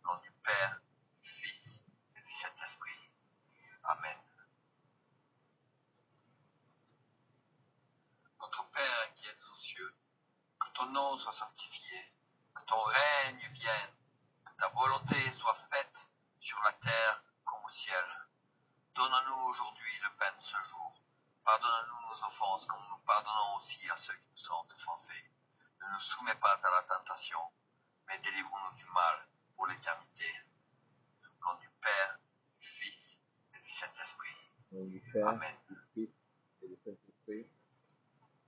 Au nom du Père, du Fils et du Saint-Esprit. Amen. Notre Père qui es aux cieux, que ton nom soit sanctifié, que ton règne vienne, que ta volonté soit faite sur la terre comme au ciel. Donne-nous aujourd'hui le pain de ce jour. Pardonne-nous nos offenses comme nous pardonnons aussi à ceux qui nous ont offensés. Ne nous soumets pas à la tentation, mais délivre-nous du mal pour l'éternité. Au nom du Père, du Fils et du Saint-Esprit. Au nom du Père, Amen. du Fils et du Saint-Esprit.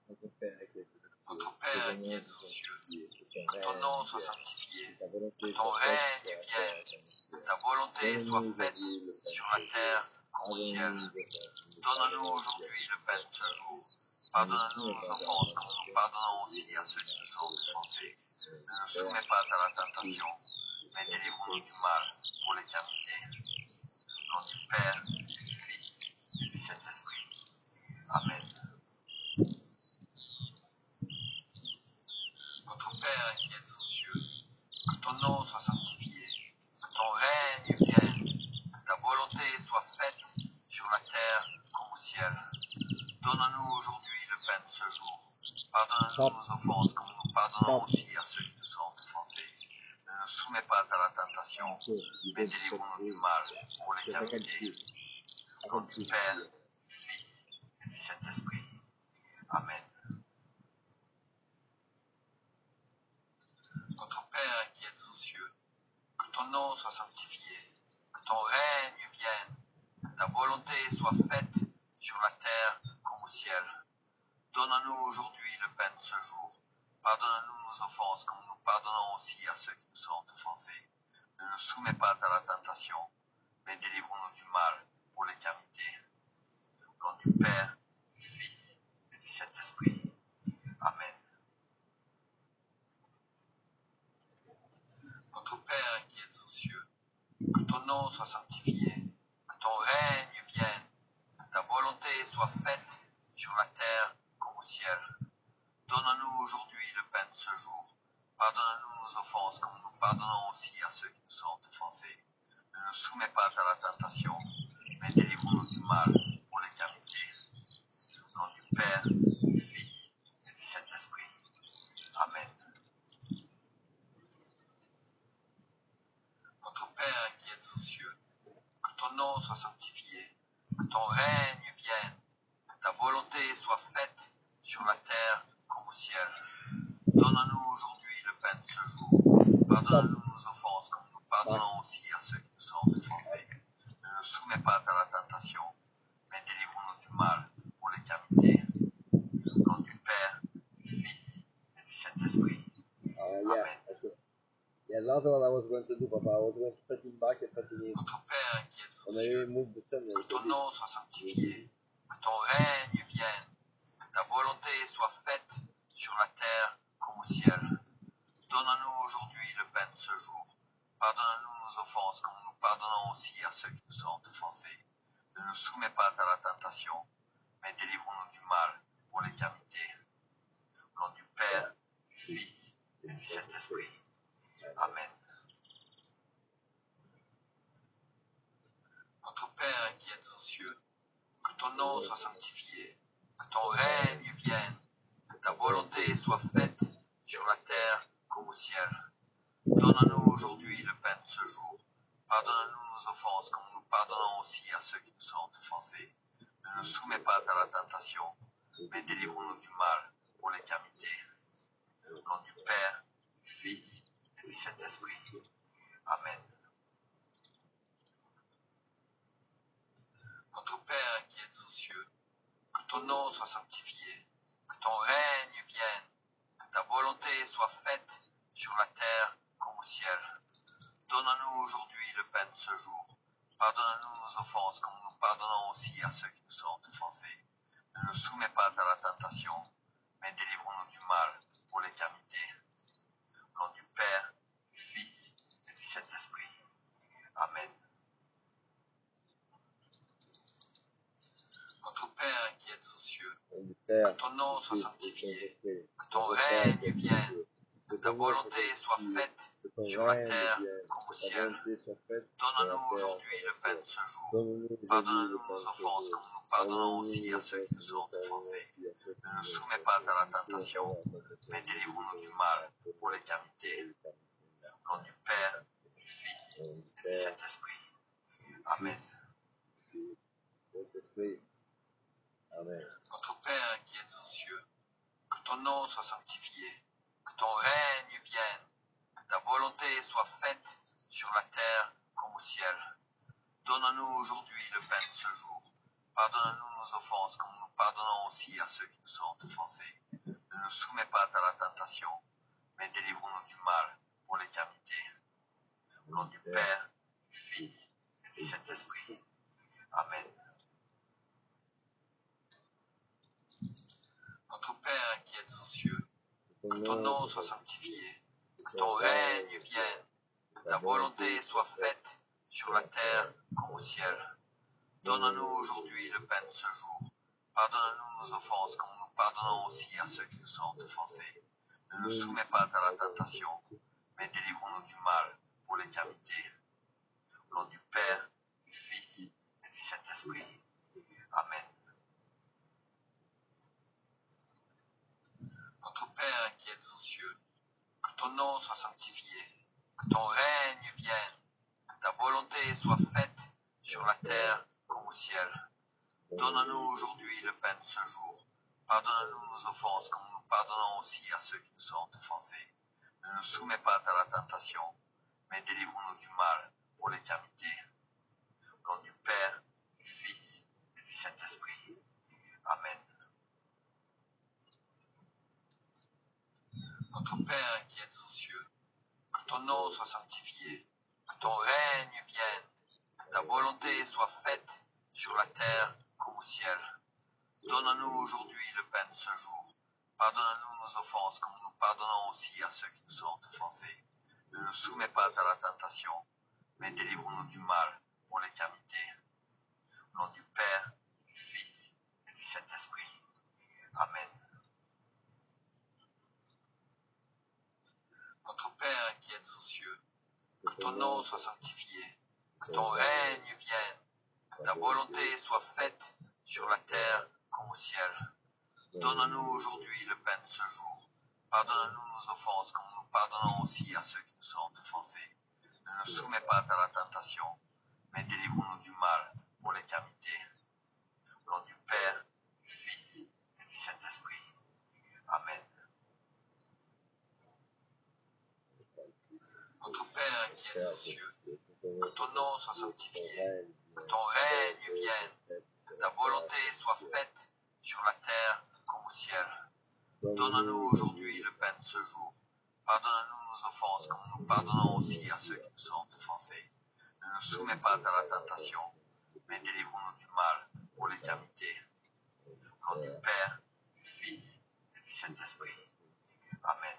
Notre Père qui es aux cieux, Notre que Père ton qui nom es soit aux cieux, sanctifié, que que ton nom soit vienne, sanctifié, que ta volonté que ton soit faite règne sur la vienne, terre comme au ciel. que ta volonté soit Donne-nous faite aujourd'hui le pain sur de la ce jour. terre comme au ciel. Pardonne-nous nos offenses, comme nous Donne-nous pardonnons aussi à aujourd'hui ceux le qui pain nous de ce ont jour. offensés. Pardonne-nous nos offenses comme nous pardonnons aussi à ceux qui nous ont offensés. Ne nous soumets pas à la tentation, mais délivre-nous du mal pour l'éternité. Au nom du Père, du Fils et du Saint-Esprit. Amen. Notre Père qui es aux cieux, que ton nom soit sanctifié, que ton règne vienne, que ta volonté soit faite sur la terre comme au ciel. Donne-nous aujourd'hui le pain de ce jour. Pardonne-nous nos offenses comme nous pardonnons aussi à ceux qui nous ont offensés. Ne nous soumets pas à la tentation, mais délivre-nous du mal pour l'éternité. Au nom du Père, du Fils et du Saint-Esprit. Amen. Notre Père qui es aux cieux, que ton nom soit sanctifié, que ton règne vienne, que ta volonté soit faite sur la terre comme au ciel. Donne-nous aujourd'hui le pain de ce jour. Pardonne-nous nos offenses comme nous pardonnons aussi à ceux qui nous ont offensés. Ne nous soumets pas à la tentation, mais délivre-nous du mal pour l'éternité. Au nom du Père, du Fils et du Saint-Esprit. Amen. Notre Père qui es aux cieux, que ton nom soit sanctifié, que ton règne vienne, que ta volonté soit faite sur la terre comme au ciel. Donne-nous aujourd'hui le pain de ce jour. Pardonne-nous nos offenses comme nous pardonnons aussi à ceux qui nous ont offensés. Ne nous soumets pas à la tentation, mais délivre-nous du mal pour l'éternité. Au nom du Père, du Fils et du Saint-Esprit. Amen. Notre Père qui es aux cieux, que ton nom soit sanctifié, que ton règne vienne, que And that's what I was going to do, Papa. I was going to put him back and put him in. Notre Père qui est aux On a cieux, eu move the sun. que ton nom soit sanctifié, que ton règne vienne, que ta volonté soit faite sur la terre comme au ciel. Donne-nous aujourd'hui le pain de ce jour. Pardonne-nous nos offenses comme nous pardonnons aussi à ceux qui nous ont offensés. Ne nous soumets pas à la tentation, mais délivre-nous du mal pour l'éternité. Au nom du Père, du Fils et du Saint-Esprit. Amen. Notre Père qui es aux cieux, que ton nom soit sanctifié, que ton règne vienne, que ta volonté soit faite sur la terre comme au ciel. Donne-nous aujourd'hui le pain de ce jour. Pardonne-nous nos offenses comme nous pardonnons aussi à ceux qui nous ont offensés. Ne nous soumets pas à la tentation, mais délivre-nous du mal pour l'éternité. Au nom du Père, du Fils et du Saint-Esprit. Amen. Notre Père qui es aux cieux, que ton nom soit sanctifié, que ton règne vienne, que ta volonté soit faite sur la terre comme au ciel. Donne-nous aujourd'hui le pain de ce jour. Pardonne-nous nos offenses comme nous pardonnons aussi à ceux qui nous ont offensés. Ne nous soumets pas à la tentation, mais délivre-nous du mal pour l'éternité. Au nom du Père, du Fils et du Saint-Esprit. Amen. Notre Père qui es aux cieux, que ton nom soit sanctifié, que ton règne vienne, que ta volonté soit faite sur la terre comme au ciel. Donne-nous aujourd'hui le pain de ce jour. Pardonne-nous nos offenses comme nous pardonnons aussi à ceux qui nous ont offensés. Ne nous soumets pas à la tentation, mais délivre-nous du mal pour l'éternité. Au nom du Père, du Fils et du Saint-Esprit. Amen. Amen. Notre Père qui es aux cieux, que ton nom soit sanctifié, que ton règne vienne, que ta volonté soit faite sur la terre comme au ciel. Donne-nous aujourd'hui le pain de ce jour. Pardonne-nous nos offenses comme nous pardonnons aussi à ceux qui nous ont offensés. Ne nous soumets pas à la tentation, mais délivre-nous du mal pour l'éternité. Au nom du Père, du Fils et du Saint-Esprit. Amen. Notre Père qui es aux cieux, que ton nom soit sanctifié, que ton règne vienne, que ta volonté soit faite sur la terre comme au ciel. Donne-nous aujourd'hui le pain de ce jour. Pardonne-nous nos offenses comme nous pardonnons aussi à ceux qui nous ont offensés. Ne nous soumets pas à la tentation, mais délivre-nous du mal pour l'éternité. Au nom du Père, du Fils et du Saint-Esprit. Amen. Notre Père qui es aux cieux, que ton nom soit sanctifié, que ton règne vienne, que ta volonté soit faite sur la terre comme au ciel. Donne-nous aujourd'hui le pain de ce jour. Pardonne-nous nos offenses comme nous pardonnons aussi à ceux qui nous ont offensés. Ne nous soumets pas à la tentation, mais délivre-nous du mal pour l'éternité. Au nom du Père, du Fils et du Saint-Esprit. Amen. Notre Père qui es aux cieux, que ton nom soit sanctifié, que ton règne vienne, que ta volonté soit faite sur la terre comme au ciel. Donne-nous aujourd'hui le pain de ce jour. Pardonne-nous nos offenses comme nous pardonnons aussi à ceux qui nous ont offensés. Ne nous soumets pas à la tentation, mais délivre-nous du mal pour l'éternité. Au nom du Père, du Fils et du Saint-Esprit. Amen. Notre Père qui es aux cieux, que ton nom soit sanctifié, que ton règne vienne, que ta volonté soit faite sur la terre comme au ciel. Donne-nous aujourd'hui le pain de ce jour. Pardonne-nous nos offenses comme nous pardonnons aussi à ceux qui nous ont offensés. Ne nous soumets pas à la tentation, mais délivre-nous du mal pour l'éternité. Au nom du Père, du Fils et du Saint-Esprit. Amen. Notre Père qui es aux cieux, que ton nom soit sanctifié, que ton règne vienne, que ta volonté soit faite sur la terre comme au ciel. Donne-nous aujourd'hui le pain de ce jour. Pardonne-nous nos offenses, comme nous pardonnons aussi à ceux qui nous sont offensés. Ne nous soumets pas à la tentation, mais délivre-nous du mal, pour l'éternité. Au nom du Père, du Fils et du Saint-Esprit. Amen.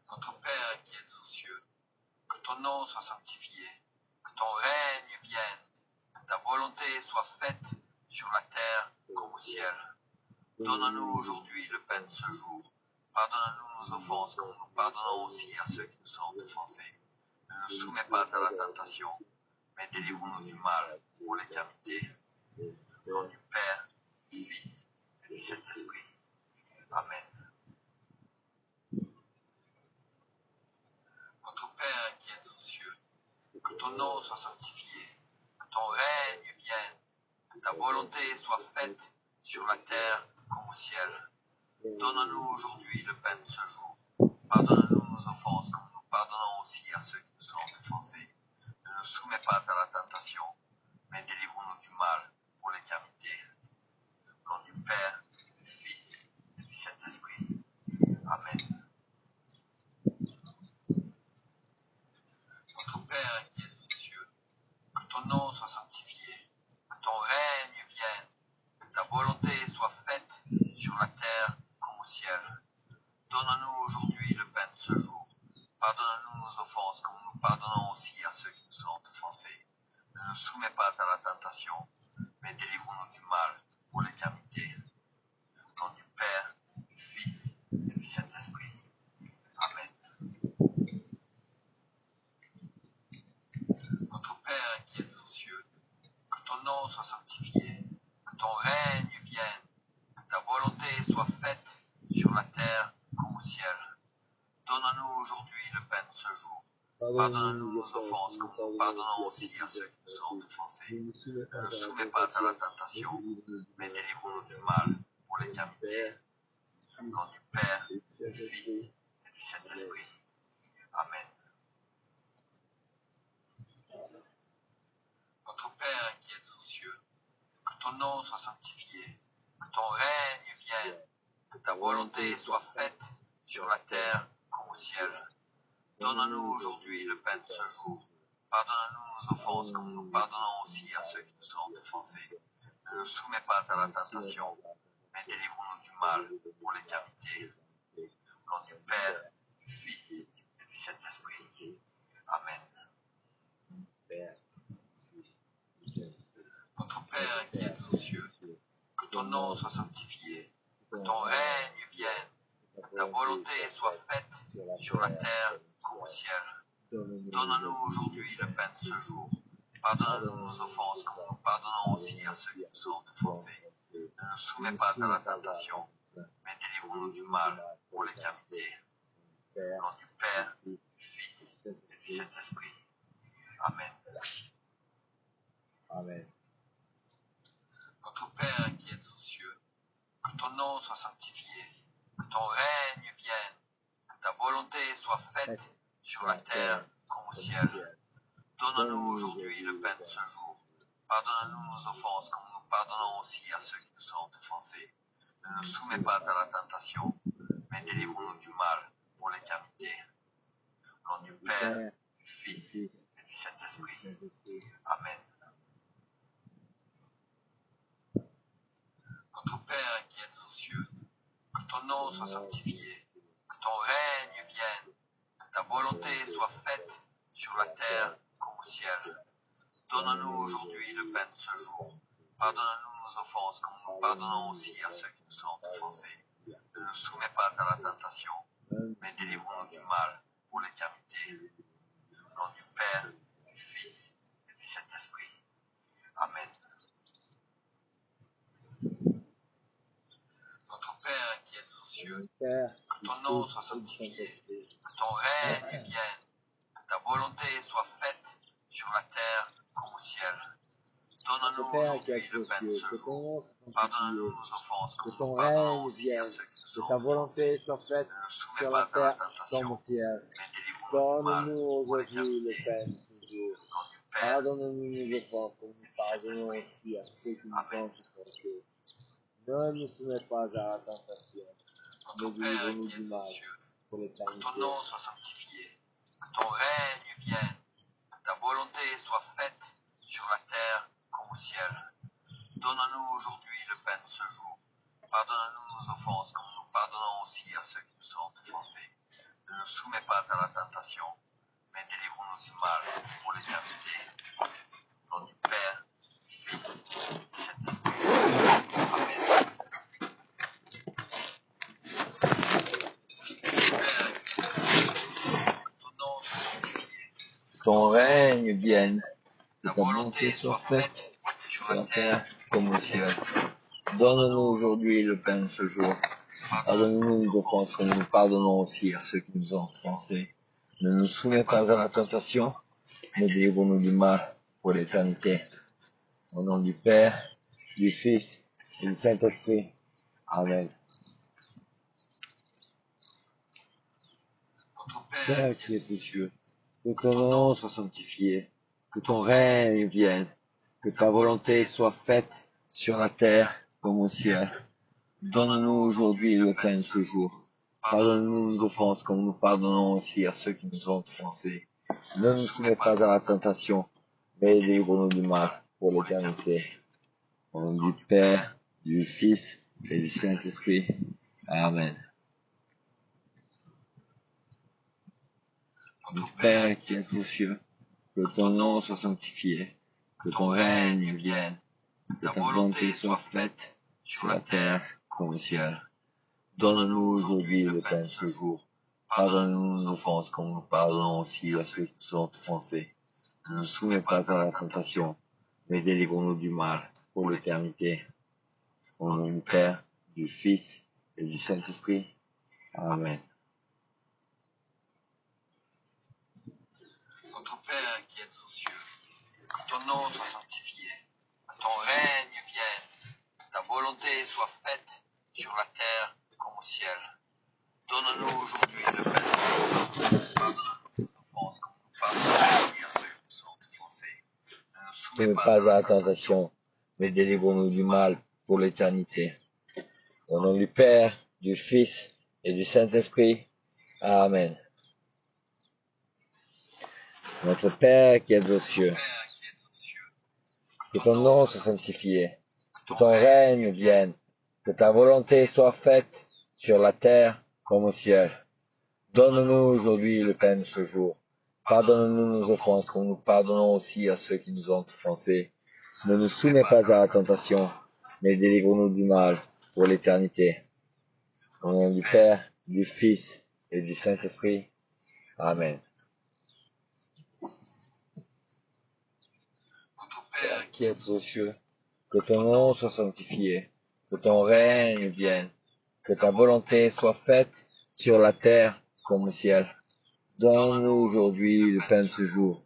Notre Père qui es aux cieux, que ton nom soit sanctifié, que ton règne vienne, que ta volonté soit faite sur la terre comme au ciel. Donne-nous aujourd'hui le pain de ce jour. Pardonne-nous nos offenses comme nous pardonnons aussi à ceux qui nous sont offensés. Ne nous soumets pas à la tentation, mais délivre-nous du mal pour l'éternité. Au nom du Père, du Fils et du Saint-Esprit. Amen. Notre Père qui es aux cieux, que ton nom soit sanctifié, que ton règne vienne, que ta volonté soit faite sur la terre comme au ciel. Donne-nous aujourd'hui le pain de ce jour. Pardonne-nous nos offenses comme nous pardonnons aussi à ceux qui nous sont offensés. Ne nous soumets pas à la tentation, mais délivre-nous du mal pour l'éternité. Au nom du Père, du Fils et du Saint-Esprit. Amen. Notre Père qui es aux cieux, que ton nom soit sanctifié, que ton règne vienne, que ta volonté soit faite sur la terre comme au ciel. Donne-nous aujourd'hui le pain de ce jour. Pardonne-nous nos offenses comme nous pardonnons aussi à ceux qui nous sont offensés. Ne nous soumets pas à la tentation, mais délivre-nous du mal pour l'éternité. Au nom du Père, du Fils et du Saint-Esprit. Amen. Notre Père qui es aux cieux, que ton nom soit sanctifié, que ton règne vienne, que ta volonté soit faite sur la terre comme au ciel. Donne-nous aujourd'hui le pain de ce jour. Pardonne-nous nos offenses comme nous pardonnons aussi à ceux qui nous sont offensés. Ne nous soumets pas à la tentation, mais délivre-nous du mal pour l'éternité. Au nom du Père, du Fils et du Saint-Esprit. Amen. Notre Père qui es aux cieux, que ton nom soit sanctifié, que ton règne vienne, que ta volonté soit faite sur la terre comme au ciel. Donne-nous aujourd'hui le pain de ce jour. Pardonne-nous nos offenses comme nous pardonnons aussi à ceux qui nous sont offensés. Ne nous soumets pas à la tentation, mais délivre-nous du mal pour l'éternité. Au nom du Père, du Fils et du Saint-Esprit. Amen. Notre Père qui es aux cieux, que ton nom soit sanctifié, que ton règne vienne, que ta volonté soit faite sur la terre comme au ciel. Donne-nous aujourd'hui le pain de ce jour. Pardonne-nous nos offenses comme nous pardonnons aussi à ceux qui nous sont offensés. Ne nous soumets pas à la tentation, mais délivre-nous du mal pour l'éternité. Au nom du Père, du Fils et du Saint-Esprit. Amen. Amen. Notre Père qui es aux cieux, que ton nom soit sanctifié, que ton règne vienne, que ta volonté soit faite sur la terre comme au ciel. Donne-nous aujourd'hui le pain de ce jour. Pardonne-nous nos offenses comme nous pardonnons aussi à ceux qui nous sont offensés. Ne nous soumets pas à la tentation, mais délivre-nous du mal pour l'éternité. Au nom du Père, du Fils et du Saint-Esprit. Amen. Notre Père qui es aux cieux, que ton nom soit sanctifié, que ton règne vienne, que ta volonté soit faite sur la terre comme au ciel. Donne-nous aujourd'hui le pain de ce jour. Pardonne-nous nos offenses comme nous pardonnons aussi à ceux qui nous sont offensés. Ne nous soumets pas à la tentation, mais délivre-nous du mal pour l'éternité. Au nom du Père, du Fils et du Saint-Esprit. Amen. Notre Père qui es aux cieux, Père, que ton nom soit sanctifié, que ton règne vienne, que ta volonté soit faite sur la terre comme au ciel. Donne-nous aujourd'hui le pain de ce jour. Pardonne-nous nos offenses que comme nous ton pardonnons règne aussi à vienne, ceux qui nous que sont ta offensés. volonté soit faite Ne nous soumets sur pas la à la terre comme au tentation, ciel. mais délivre-nous du mal Donne-nous pour aujourd'hui le l'éternité. pain de ce jour. Au nom du Père, Pardonne-nous du nos Fils offenses, comme nous et du pardonnons Saint-Esprit. aussi à ceux qui nous Amen. ont offensés. Ne nous soumets pas à la tentation, Notre Père qui es aux cieux, que ton nom soit sanctifié, que ton règne vienne, que ta volonté soit faite sur la terre comme au ciel. Donne-nous aujourd'hui le pain de ce jour. Pardonne-nous nos offenses comme nous pardonnons aussi à ceux qui nous ont offensés. Ne nous soumets pas à la tentation, mais délivre-nous du mal pour l'éternité. Au nom du Père, du Fils, du Saint-Esprit. Amen. Ton règne vienne, que ta volonté soit faite sur la terre comme au ciel. Donne-nous aujourd'hui le pain de ce jour. Pardonne-nous nos offenses comme nous pardonnons aussi à ceux qui nous ont offensés. Ne nous soumets pas à la tentation, mais délivre-nous du mal pour l'éternité. Au nom du Père, du Fils et du Saint-Esprit. Amen. Père qui es aux cieux, que ton nom soit sanctifié, que ton règne vienne, que ta volonté soit faite sur la terre comme au ciel. Donne-nous aujourd'hui le pain de ce jour. Pardonne-nous nos offenses comme nous pardonnons aussi à ceux qui nous ont offensés. Ne nous soumets pas à la tentation, mais délivre-nous du mal pour l'éternité. Au nom du Père, du Fils et du Saint-Esprit. Amen. Notre Père qui es aux cieux, que ton nom soit sanctifié, que ton règne vienne, que ta volonté soit faite sur la terre comme au ciel. Donne-nous aujourd'hui le pain de ce jour. Pardonne-nous nos offenses comme nous pardonnons aussi à ceux qui nous ont offensés. Ne nous soumets pas à la tentation, mais délivre-nous du mal pour l'éternité. Au nom du Père, du Fils et du Saint-Esprit. Amen. Notre Père qui es aux cieux, que ton nom soit sanctifié, que ton règne vienne, que ta volonté soit faite sur la terre comme au ciel. Donne-nous aujourd'hui le pain de ce jour. Pardonne-nous nos offenses comme nous pardonnons aussi à ceux qui nous ont offensés. Ne nous Ne soumets soumets pas pas à à la tentation, mais délivre-nous du mal pour l'éternité. Au nom du Père, du Fils et du Saint-Esprit. Amen. Notre Père qui es aux cieux, que ton nom soit sanctifié, que ton règne vienne, que ta volonté soit faite sur la terre comme au ciel. Donne-nous aujourd'hui le pain de ce jour. Pardonne-nous nos offenses comme nous pardonnons aussi à ceux qui nous ont offensés. Ne nous soumets pas à la tentation, mais délivre-nous du mal pour l'éternité. Au nom du Père, du Fils et du Saint-Esprit. Amen. Père qui es aux cieux, que ton nom soit sanctifié, que ton règne vienne, que ta volonté soit faite sur la terre comme au ciel. Donne-nous aujourd'hui le pain de ce jour.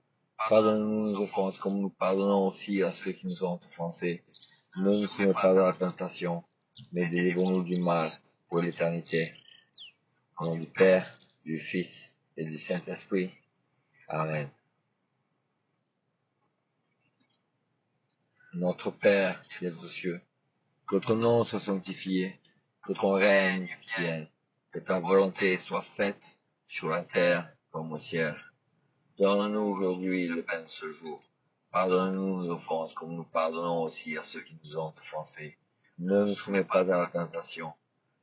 Pardonne-nous nos offenses comme nous pardonnons aussi à ceux qui nous ont offensés. Ne nous soumets pas à la tentation, mais délivre-nous du mal pour l'éternité. Au nom du Père, du Fils et du Saint-Esprit. Amen. Notre Père qui es aux cieux, que ton nom soit sanctifié, que ton règne vienne, que ta volonté soit faite sur la terre comme au ciel. Donne-nous aujourd'hui le pain de ce jour. Pardonne-nous nos offenses comme nous pardonnons aussi à ceux qui nous ont offensés. Ne nous soumets pas à la tentation,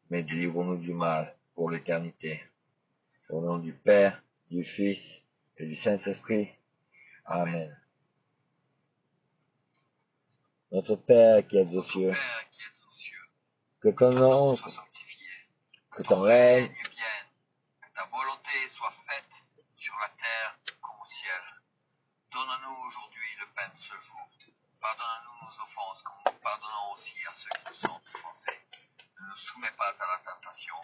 mais délivre-nous du mal pour l'éternité. Au nom du Père, du Fils et du Saint-Esprit. Amen. Notre Père qui es aux cieux, que ton nom soit sanctifié, que ton règne vienne, que ta volonté soit faite sur la terre comme au ciel. Donne-nous aujourd'hui le pain de ce jour. Pardonne-nous nos offenses comme nous pardonnons aussi à ceux qui nous ont offensés. Ne nous soumets pas à la tentation,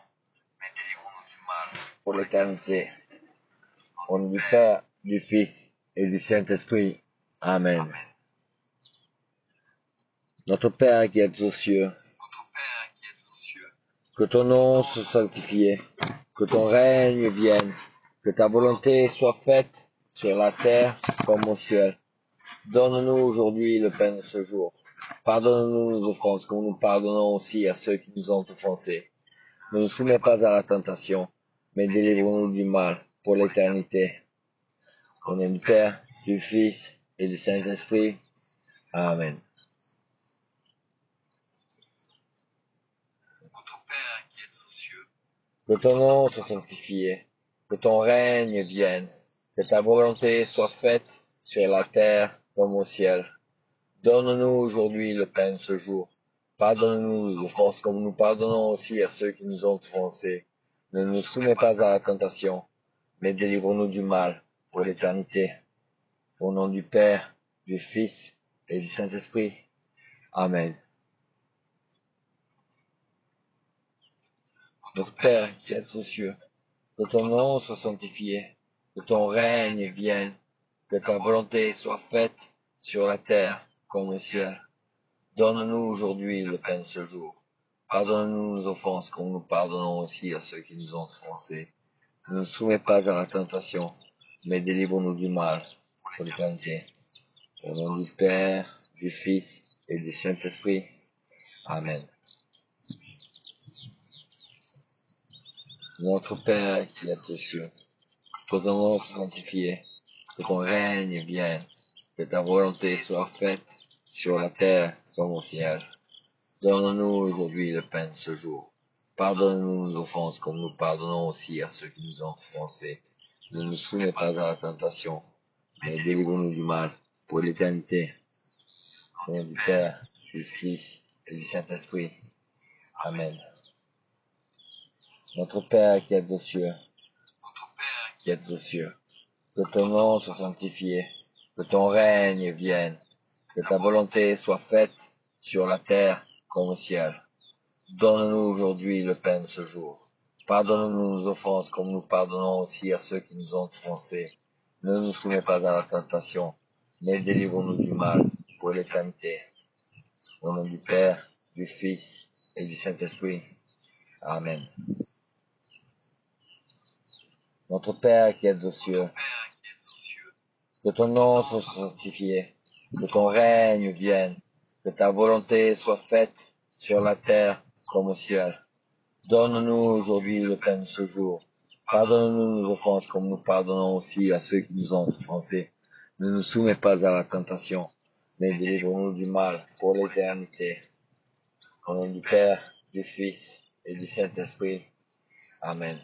mais délivre-nous du mal pour l'éternité. Au nom du Père, du Fils et du Saint-Esprit. Amen. Notre Père qui es aux cieux, que ton nom soit sanctifié, que ton règne vienne, que ta volonté soit faite sur la terre comme au ciel. Donne-nous aujourd'hui le pain de ce jour. Pardonne-nous nos offenses comme nous pardonnons aussi à ceux qui nous ont offensés. Ne nous soumets pas à la tentation, mais délivre-nous du mal pour l'éternité. Au nom du Père, du Fils et du Saint-Esprit. Amen. Notre Père qui es aux cieux, Que ton nom soit sanctifié, que ton règne vienne, que ta volonté soit faite sur la terre comme au ciel. Donne-nous aujourd'hui le pain de ce jour. Pardonne-nous nos offenses comme nous pardonnons aussi à ceux qui nous ont offensés. Ne nous soumets pas à la tentation, mais délivre-nous du mal pour l'éternité. Au nom du Père, du Fils et du Saint-Esprit. Amen. Notre Père qui es aux cieux, que ton nom soit sanctifié, que ton règne vienne, que ta volonté soit faite sur la terre comme au ciel. Donne-nous aujourd'hui le pain de ce jour. Pardonne-nous nos offenses comme nous pardonnons aussi à ceux qui nous ont offensés. Ne nous soumets pas à la tentation, mais délivre-nous du mal pour l'éternité. Au nom du Père, du Fils et du Saint-Esprit. Amen. Notre Père qui es aux cieux, que ton nom soit sanctifié, que ton règne vienne, que ta volonté soit faite sur la terre comme au ciel. Donne-nous aujourd'hui le pain de ce jour. Pardonne-nous nos offenses comme nous pardonnons aussi à ceux qui nous ont offensés. Ne nous soumets pas à la tentation, mais délivre-nous du mal pour l'éternité. Au nom du Père, du Fils et du Saint-Esprit. Amen. Notre Père qui es aux cieux, notre Père qui es aux cieux, que ton nom soit sanctifié, que ton règne vienne, que ta volonté soit faite sur la terre comme au ciel. Donne-nous aujourd'hui le pain de ce jour. Pardonne-nous nos offenses comme nous pardonnons aussi à ceux qui nous ont offensés. Ne nous soumets pas à la tentation, mais délivre-nous du mal pour l'éternité. Au nom du Père, du Fils et du Saint-Esprit. Amen. Notre Père qui es aux cieux, Père qui es aux cieux, que ton nom soit sanctifié, que ton règne vienne, que ta volonté soit faite sur la terre comme au ciel. Donne-nous aujourd'hui le pain de ce jour. Pardonne-nous nos offenses comme nous pardonnons aussi à ceux qui nous ont offensés. Ne nous soumets pas à la tentation, mais délivre-nous du mal pour l'éternité. Au nom du Père, du Fils et du Saint-Esprit. Amen.